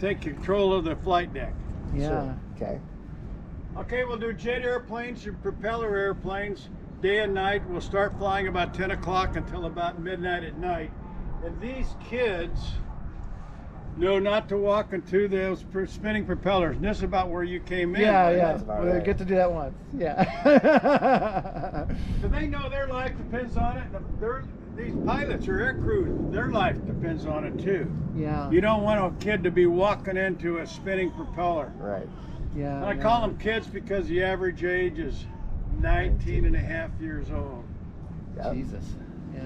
take control of the flight deck. Yeah. Sure. Okay. Okay, we'll do jet airplanes and propeller airplanes day and night. We'll start flying about 10 o'clock until about midnight at night. And these kids know not to walk into those spinning propellers. And this is about where you came in. Yeah. Well, get to do that once. Yeah. So they know their life depends on it. These pilots or air crews, their life depends on it too. Yeah. You don't want a kid to be walking into a spinning propeller. Right. Yeah. And I call them kids because the average age is 19 and a half years old. Yep. Jesus. Yeah.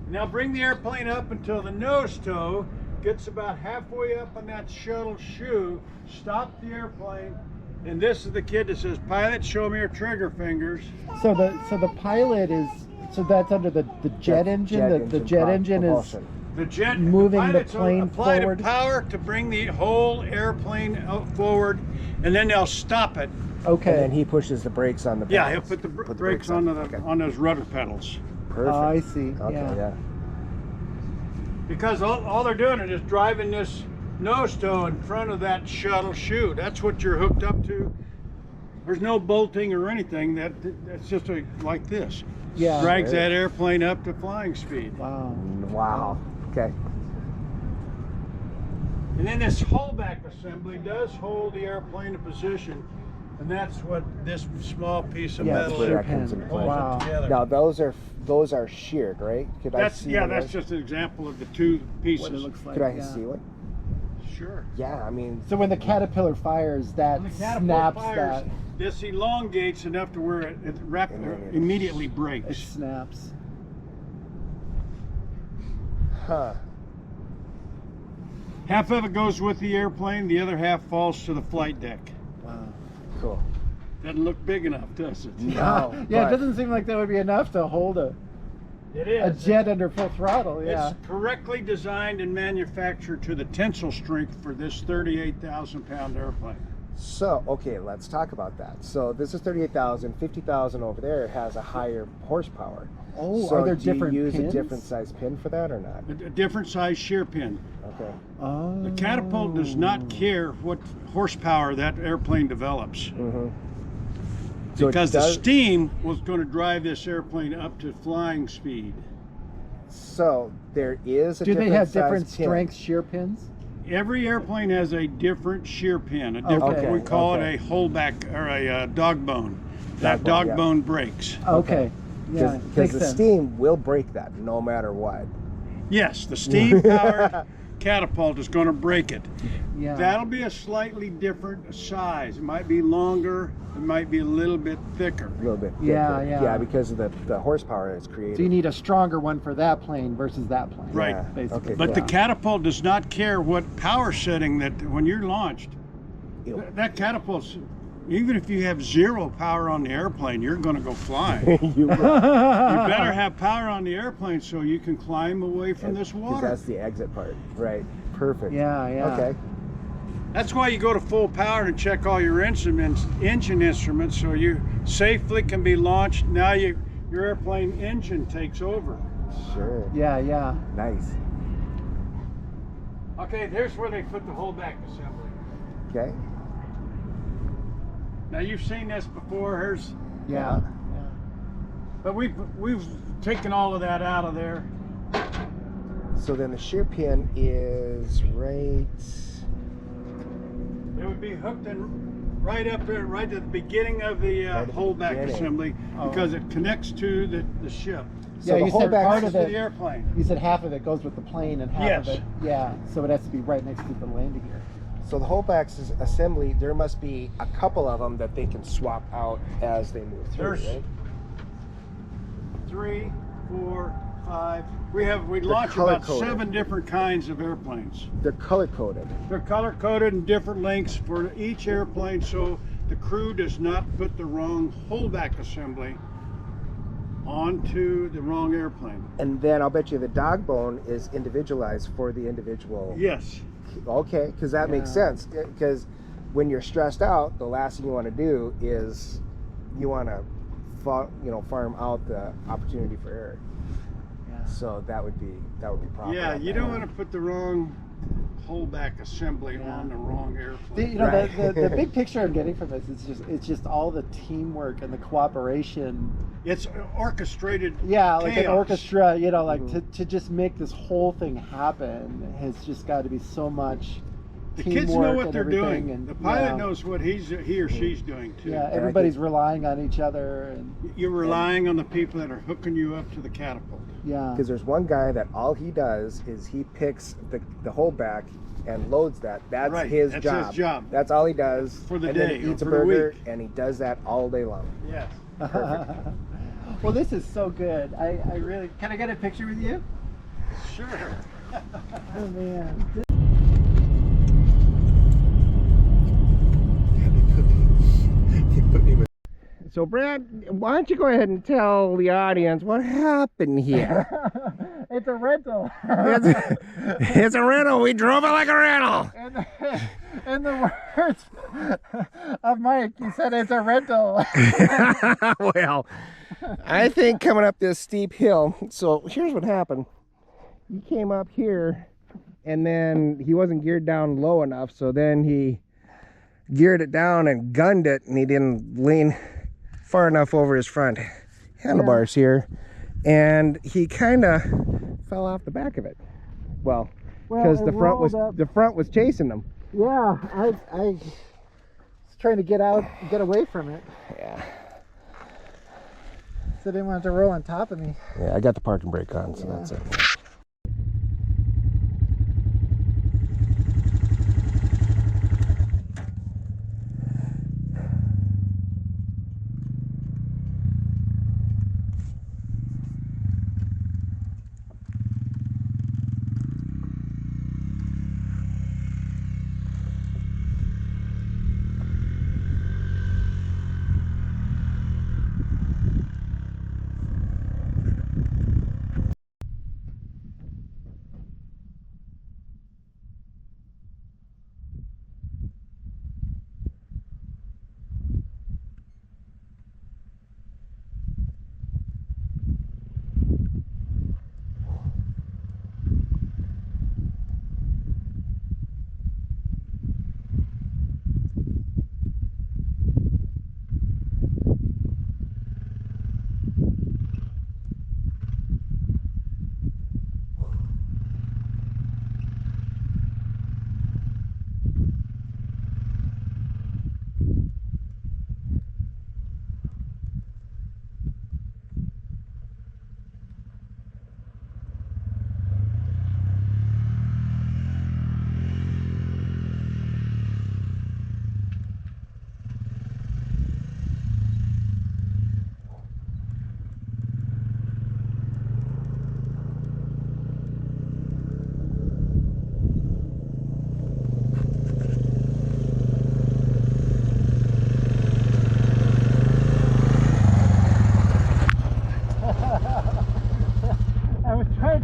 Now bring the airplane up until the nose toe gets about halfway up on that shuttle shoe. Stop the airplane. And this is the kid that says, "Pilot, show me your trigger fingers." So the pilot is, so that's under the jet engine. The jet engine is moving the plane apply forward. the power to bring the whole airplane forward, and then they'll stop it. Okay. And then he pushes the brakes on the pedals. Yeah, he'll put the brakes on on those rudder pedals. Perfect. Oh, I see. Okay, yeah. Because all they're doing is just driving this nose toe in front of that shuttle chute. That's what you're hooked up to. There's no bolting or anything. That's just like this. Yeah. Drags that airplane up to flying speed. Wow. Okay. And then this holdback assembly does hold the airplane in position, and that's what this small piece of metal that comes into play. holds it together. Now those are sheared, right? Could I see one of that's those? just an example of the two pieces. What it looks like. Could I see one? Sure. Yeah, I mean. So when the caterpillar fires, that When the caterpillar snaps fires, that. this elongates enough to where it immediately It breaks. snaps. Huh. Half of it goes with the airplane, the other half falls to the flight deck. Wow. Cool. Doesn't look big enough, does it? No. Yeah, it doesn't seem like that would be enough to hold a jet under full throttle. Yeah. It's correctly designed and manufactured to the tensile strength for this 38,000-pound airplane. So, okay, let's talk about that. So this is 38,000, 50,000 over there has a higher horsepower. Oh, so are there do different you use pins? a different size pin for that or not? A different size shear pin. Okay. Oh. The catapult does not care what horsepower that airplane develops. Mm-hmm. So Because the steam was going to drive this airplane up to flying speed. So there is a Do they different have size different pin. strength shear pins? Every airplane has a different shear pin. A Okay. different, we call Okay. it a holdback or a dog bone. That Dog bone, dog yeah. bone breaks. Okay. Yeah, Because makes the sense. steam will break that no matter what. Yes, the steam-powered catapult is going to break it. Yeah. That'll be a slightly different size. It might be longer. It might be a little bit thicker. A little bit thicker. Yeah, yeah. Yeah, because of the horsepower it's created. So you need a stronger one for that plane versus that plane. Right. Yeah. Basically. Okay, But the yeah. catapult does not care what power setting that when you're launched, that catapult's, even if you have 0 power on the airplane, you're going to go flying. You will. You better have power on the airplane so you can climb away from this 'Cause water. that's the exit part. Right. Perfect. Yeah, yeah. Okay. That's why you go to full power and check all your engine instruments so you safely can be launched. Now your airplane engine takes over. Sure. Yeah, yeah. Nice. Okay, there's where they put the holdback assembly. Okay. Now you've seen this before. Here's, Yeah. but we've taken all of that out of there. So then the shear pin is right. It would be hooked in right up there, right at the beginning of the Right at the holdback beginning. assembly, because it connects to the ship. So Yeah, the you said holdback part to of the it. airplane. You said half of it goes with the plane and half Yes. of it. Yeah. So it has to be right next to the landing gear. So the holdback's assembly, there must be a couple of them that they can swap out as they move through, There's- right? 3, 4, 5. We They're launch about color-coded. 7 different kinds of airplanes. They're color coded. They're color coded in different lengths for each airplane, so the crew does not put the wrong holdback assembly onto the wrong airplane. And then I'll bet you the dog bone is individualized for the individual. Yes. Okay, because that makes sense. Because when you're stressed out, the last thing you want to do is you want to, farm out the opportunity for error. Yeah. So that would be proper. Yeah, you don't want to put the wrong holdback assembly on the wrong airplane. The big picture I'm getting from this is it's just all the teamwork and the cooperation. It's orchestrated. Yeah, like an chaos. orchestra, to just make this whole thing happen has just got to be so much The teamwork kids know what and they're everything, doing. and the pilot yeah. knows what he or she's doing too. Yeah, everybody's relying on each other, and You're relying on the people that are hooking you up to the catapult. yeah. Because there's one guy that all he does is he picks the holdback and loads that. That's Right, his that's job. his job. That's all he does. For the and day then he or eats a for the burger, week. and he does that all day long. Yes. Well, this is so good. I really can I get a picture with you? Sure. Oh man. So Brad, why don't you go ahead and tell the audience what happened here? It's a rental. It's a rental. We drove it like a rental. In the words of Mike, he said it's a rental. Well, I think coming up this steep hill, so here's what happened. He came up here and then he wasn't geared down low enough, so then he geared it down and gunned it, and he didn't lean far enough over his front handlebars here, and he kind of fell off the back of it. Well, because the front was chasing him. Yeah, I was trying to get away from it. Yeah. So they wanted to roll on top of me. Yeah, I got the parking brake on, so that's it.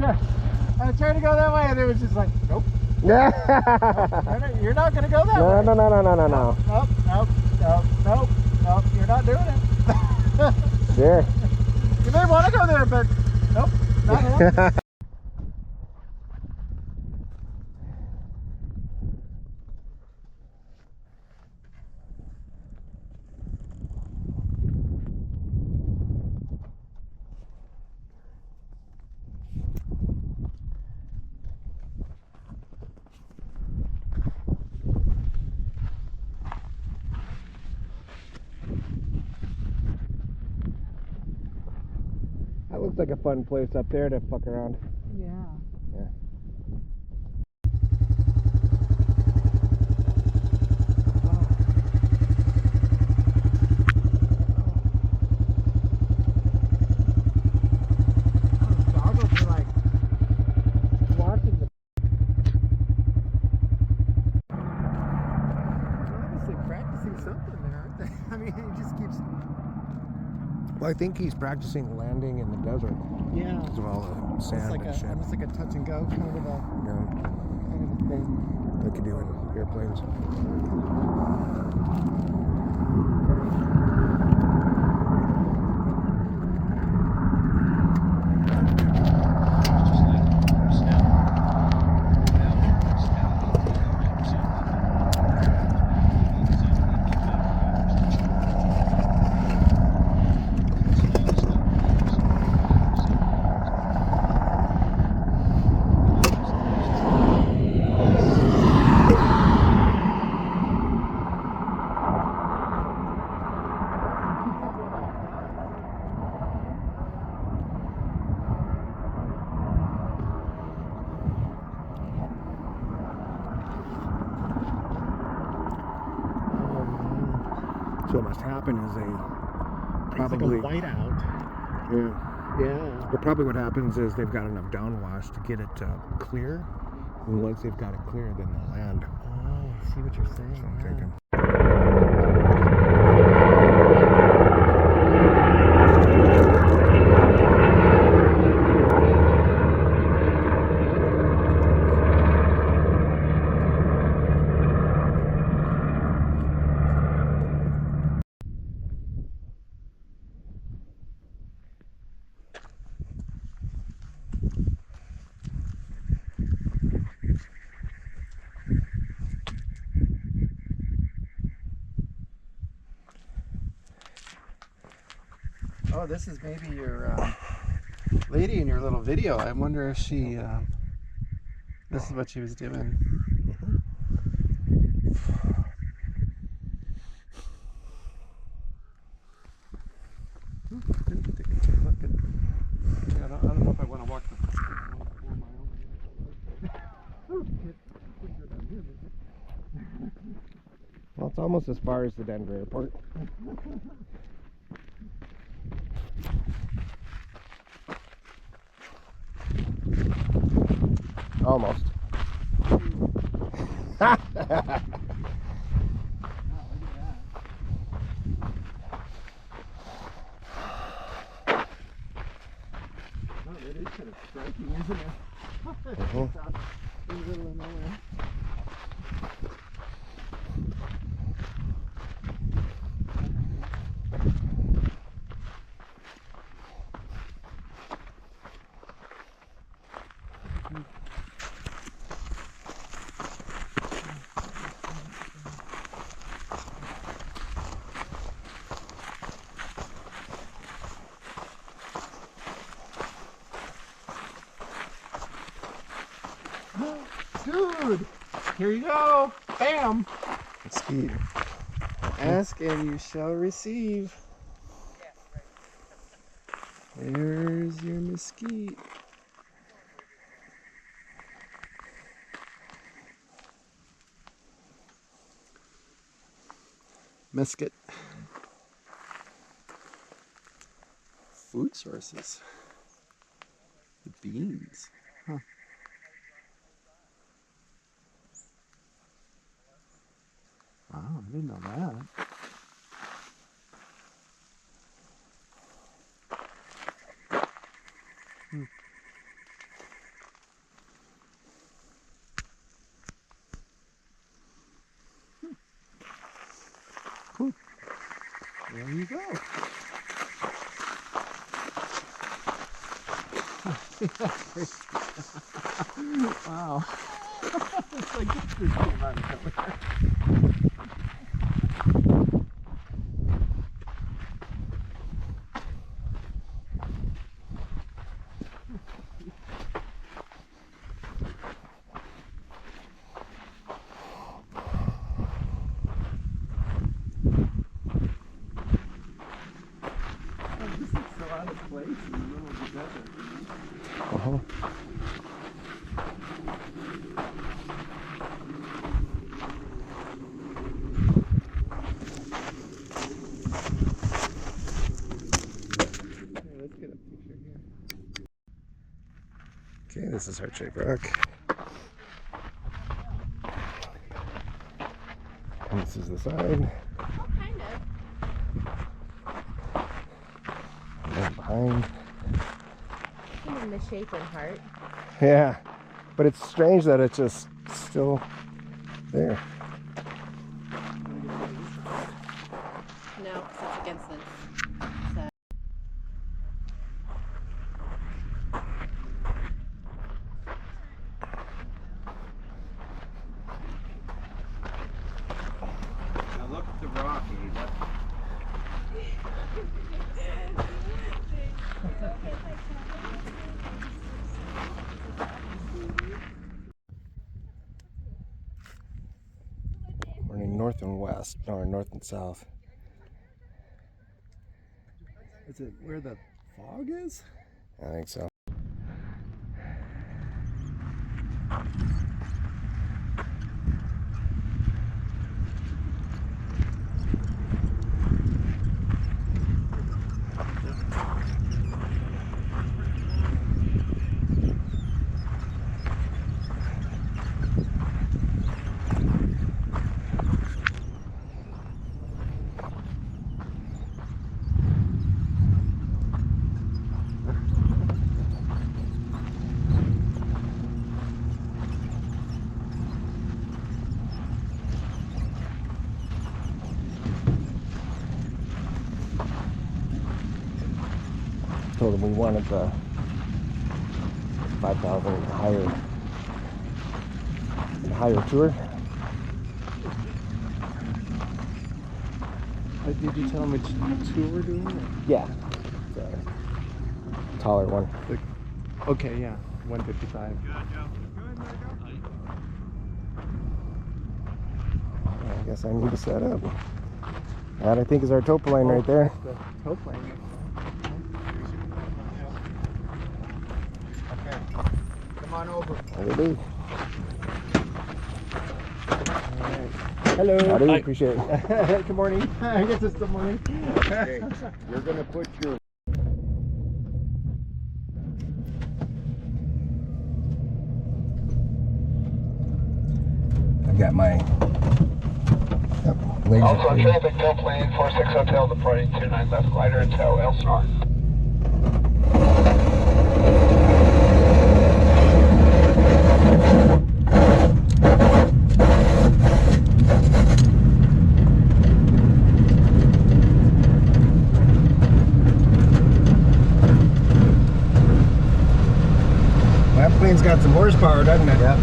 I tried to go that way, and it was just like, nope. Yeah. You're not gonna go that No, way. no, no, no, no, no, no. Nope, nope, nope, nope, nope. You're not doing it. Sure. You may want to go there, but nope, not happening. That looks like a fun place up there to fuck around. Yeah. Yeah. Goggles are like watching the. Obviously practicing something there, aren't they? I mean, he just keeps. Well, I think he's practicing landing in the desert. Yeah. Because of all the sand Almost like and shit. almost like a touch and go kind of a thing. Like you do in airplanes. So what must happen is they probably it's like a whiteout. Yeah. Yeah. But probably what happens is they've got enough downwash to get it clear, and once they've got it clear, then they'll land. Oh, I see what you're saying. So I'm thinking. Oh, this is maybe your lady in your little video. I wonder if she. This is what she was doing. I don't know if I want to walk the. Well, it's almost as far as the Denver airport. Almost. It is kind of striking, isn't it? Mhm. In the middle of nowhere. Dude, here you go. Bam. Mesquite. Ask and you shall receive. There's your mesquite. Mesquite. Food sources. The beans. Huh. Wow, I didn't know that. There you go. Wow. It's like this came out of nowhere. This is so out of place in the middle of the desert. Uh-huh. Let's get a picture here. Okay, this is Heart Shaped Rock. And this is the side. Kind of. And then behind. In the shape of heart. Yeah, but it's strange that it's just still there. No, because it's against this. So. Now look at the rock, Ava. We're in north and west, or north and south. Is it where the fog is? I think so. Told them we wanted the 5,000 higher tour. Did you tell them which tour we're doing? Yeah, the taller one. Okay, yeah, 155. I guess I need to set up. That I think is our tow plane right there. The tow plane. Okay. Come on over. There it is. Hello. Howdy, Hi. appreciate it. Good morning. I guess it's the morning. Okay. You're gonna put your I've got my laser. Also, traffic, tail plane 46 Hotel, departing 29 left, glider until Elsinore. That plane's got some horsepower, doesn't it? Yep.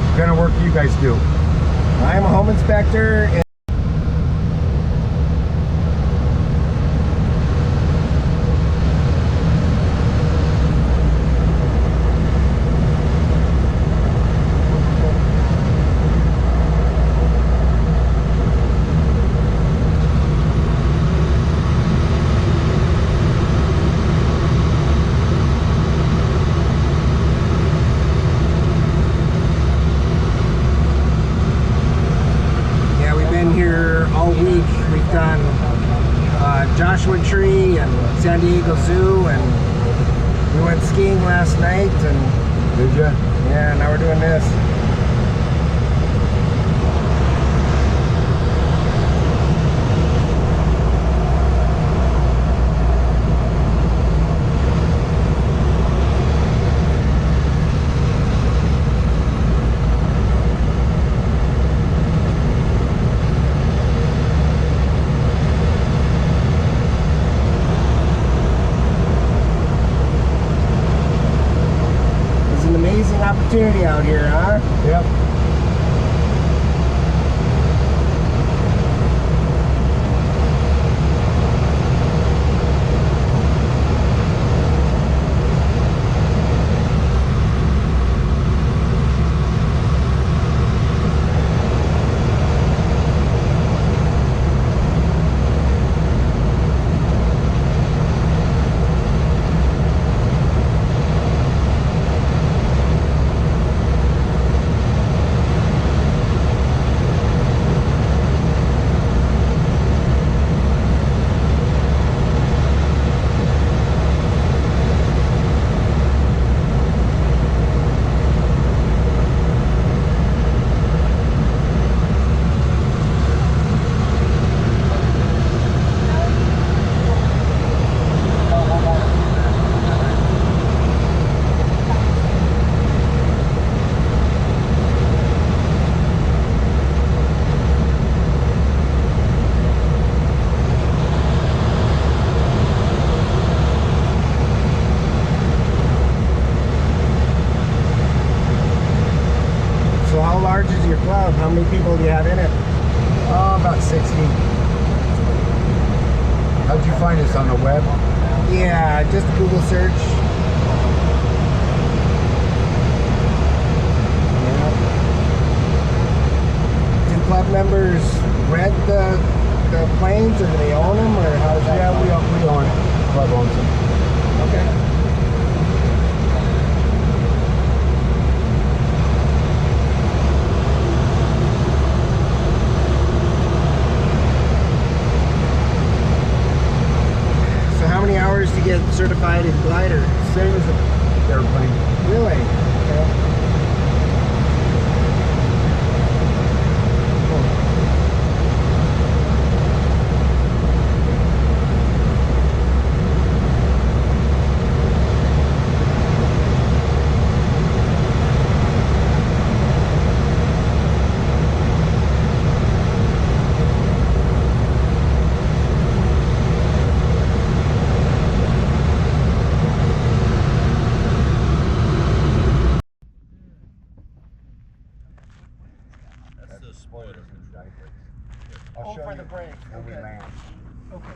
What kind of work do you guys do? I'm a home inspector. And yeah, we've been here all week. We've done Joshua Tree and San Diego Zoo, and we went skiing last night. And did you? Yeah, now we're doing this. out here, huh? Yep. How many people do you have in it? About 60. How'd you find us on the web? Yeah, just a Google search. Yeah. Do club members rent the planes, or do they own them, or how does that? Yeah, we own it. Club owns them. Okay. How many hours to get certified in glider? Same as an airplane. Really? Okay. I'll show for you the break. when we Okay. land. Okay.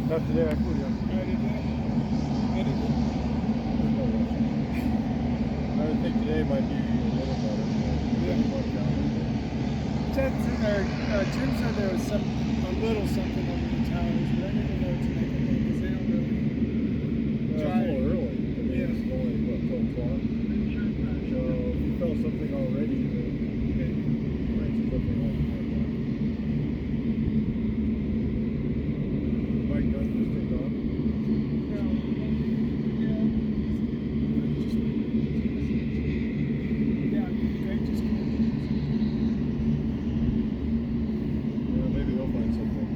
Not today, I flew yesterday. I would think today might be a little better. Tim said there was a little something over the towers, but I didn't know what to make of it because they don't really It's a little early. I mean, it's only, what, 12 o'clock? So if you felt something already, then maybe something like that. Mike Gunn just take off. Maybe they'll find something.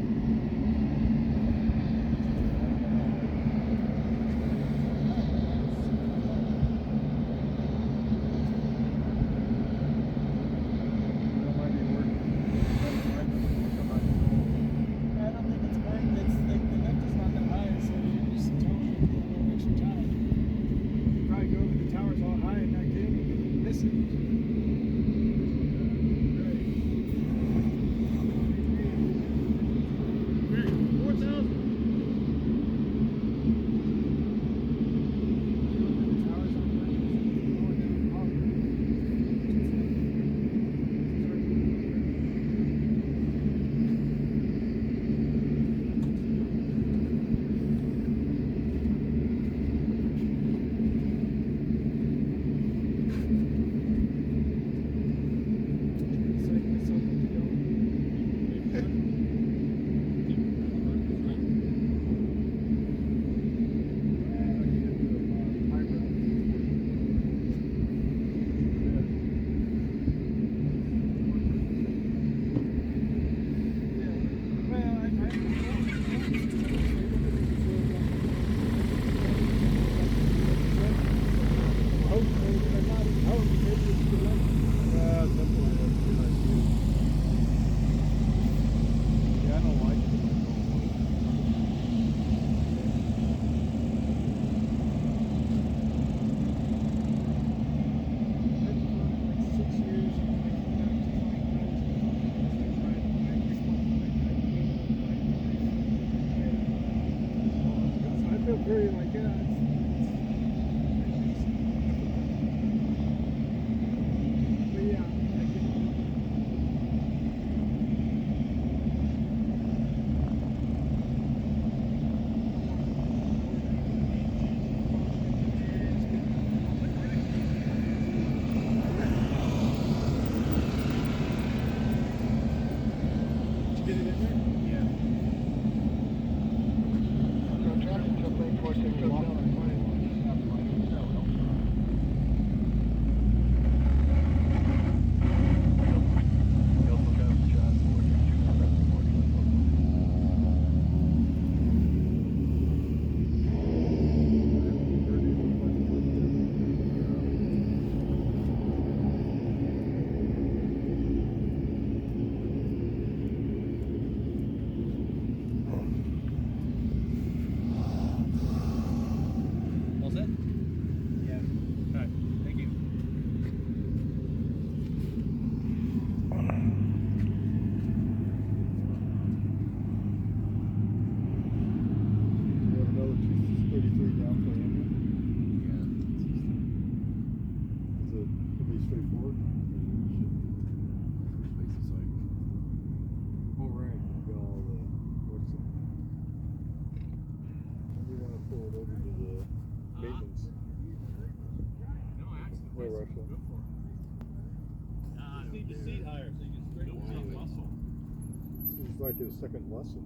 might get a second lesson.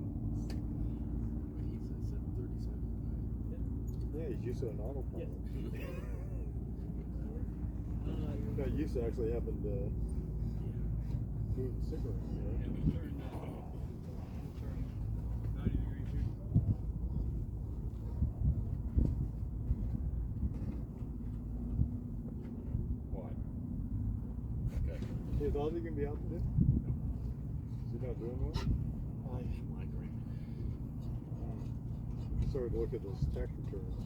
Yeah, he's used to an autopilot. Not used to actually having to move the stick around. You thought he can be out today? Is he not doing well? He's migraine. Started to look at those tax returns.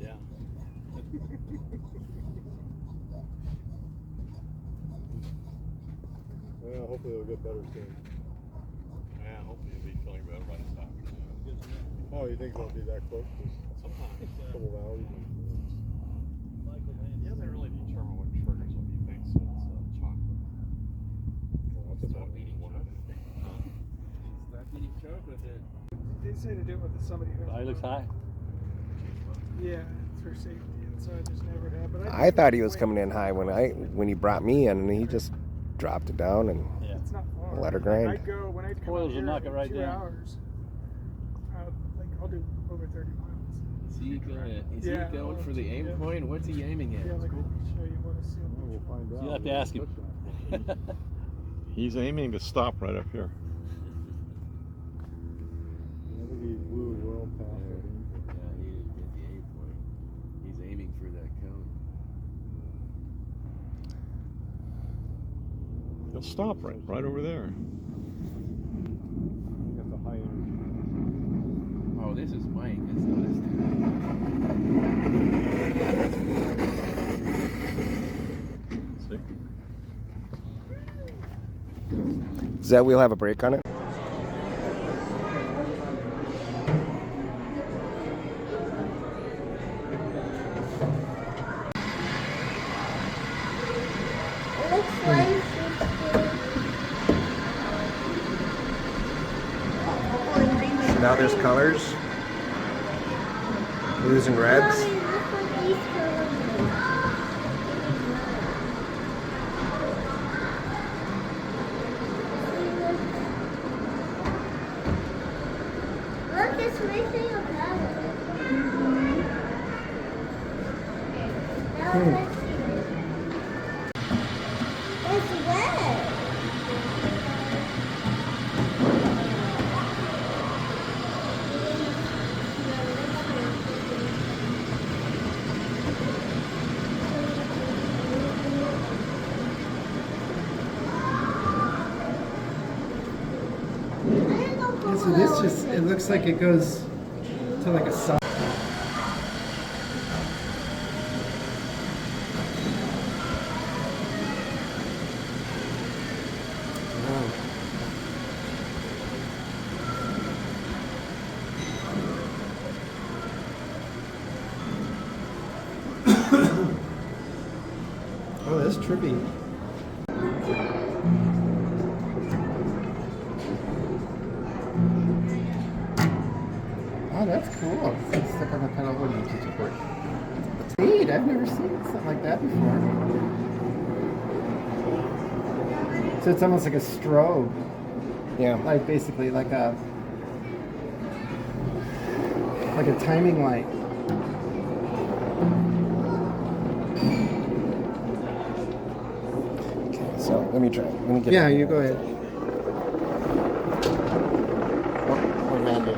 Yeah. Yeah, hopefully it'll get better soon. Yeah, hopefully he'll be feeling better by this time. Oh, you think it'll be that close? Sometimes. A couple of hours. He hasn't really determined what triggers him. He thinks it's chocolate. Well, that's not eating chocolate. Stop eating chocolate then. They say to do it with somebody who. He looks high. Yeah, it's for safety, and so I just never have. But I thought he was coming in high when he brought me in, and he just dropped it down and It's not far. let her grind. I'd go when I'd come Coils out will here knock it in right 2 down. hours. I'll do over 30 miles. Is he Yeah, going for the aim point? What's he aiming at? Yeah, like I can show you what a seal. We'll find out. You'll have to ask him. He's aiming to stop right up here. I think he blew well past it. Yeah, he didn't get the aim point. He's aiming for that cone. He'll stop right over there. He got the high energy. Oh, this is Mike. It's not his thing. See? Does that wheel have a brake on it? Now there's colors, blues and reds. Look, it's missing a color. Now let's see. It's red. Yeah, so this just, it looks like it goes to like a side. Oh, that's trippy. Oh, that's cool. It's like on a pedal. What do you teach it for? It's neat. I've never seen something like that before. So it's almost like a strobe. Yeah. Like basically like a timing light. Okay, so let me try. Let me get. Yeah, you go ahead. Or Mandy.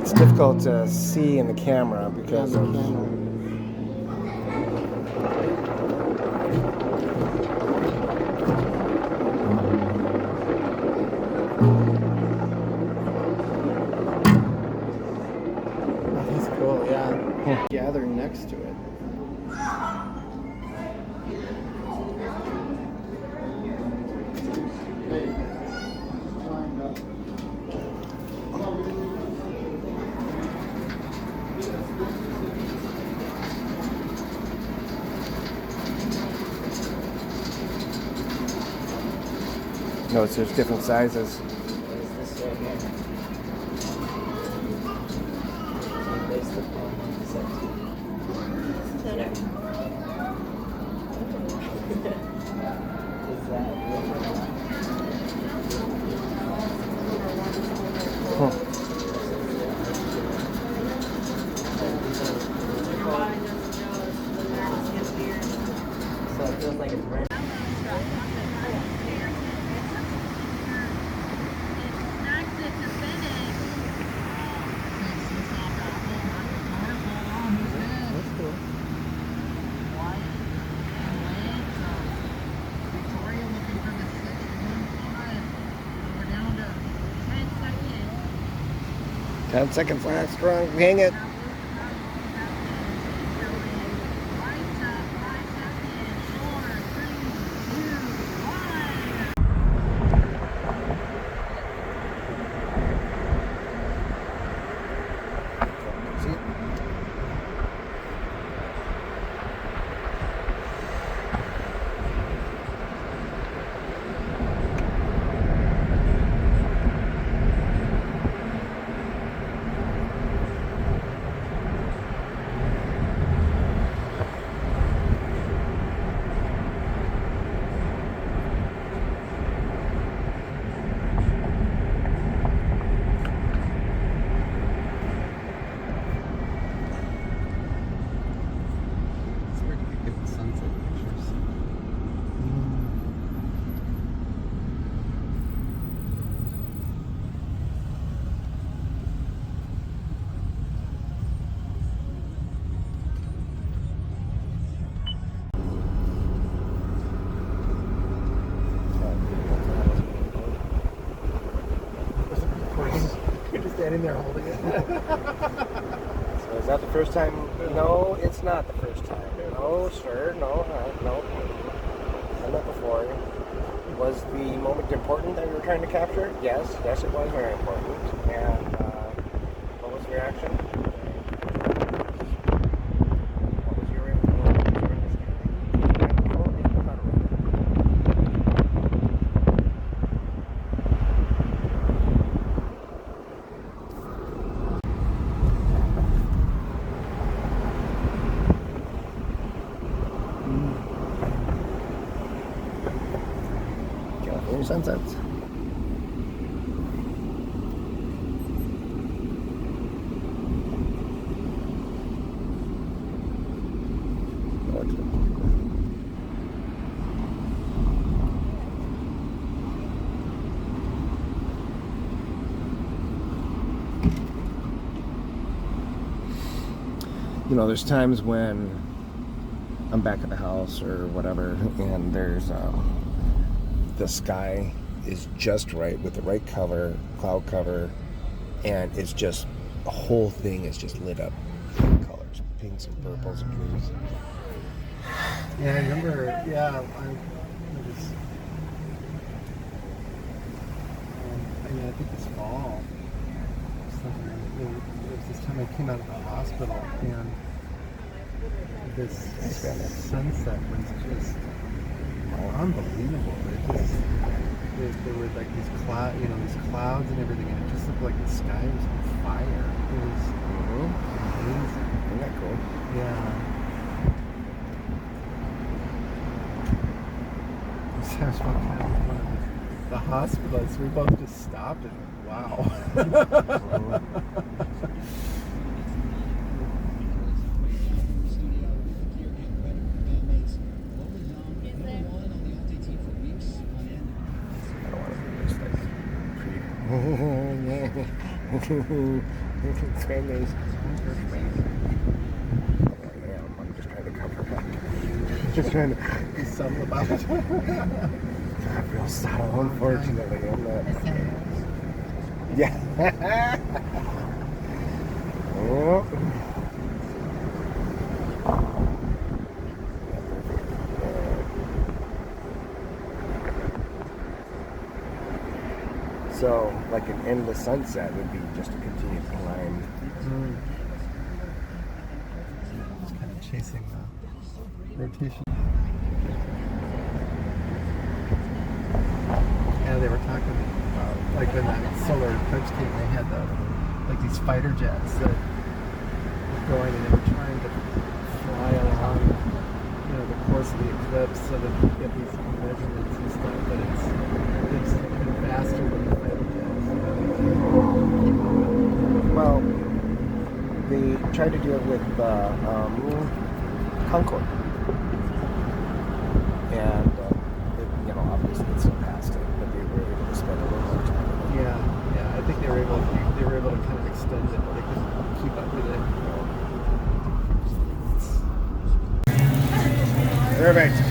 It's difficult to see in the camera because of. Oh, that's cool, yeah. Gather next to it. No, there's different sizes. So it feels like it's brand. We're 10 seconds last strong. Hang it. Standing there holding it. So is that the first time? No, it's not the first time. No, sir. No, no. Done that before. Was the moment important that you were trying to capture? Yes. Yes, it was very important. And what was your reaction? What was your California sunsets. You know, there's times when I'm back at the house or whatever, and there's the sky is just right with the right cover, cloud cover, and it's just the whole thing is just lit up in colors, pinks and purples and blues. Yeah, I remember. Yeah, I think this fall. There was this time I came out of the hospital, and this sunset was just unbelievable. There were like these clouds, these clouds and everything, and it just looked like the sky was on fire. It was amazing. Isn't that cool? Yeah. So I was walking out of one of the hospitals. We both just stopped and wow. I'm just trying to cover it. Just trying to be subtle about it. Not real subtle, unfortunately. I'm not. Yeah. Oh. So, like an endless sunset would be just a continued climb. Just kind of chasing the rotation. Yeah, they were talking about, like when that solar eclipse came, they had these fighter jets that were going, and they were trying to fly along close to the eclipse so that you get these measurements and stuff, but it's been faster than the fighter jets. Well, they tried to do it with Concorde, and obviously it still passed it, but they were able to spend a little more time. Yeah, I think they were able to kind of extend it, but they couldn't keep up with it. Perfect.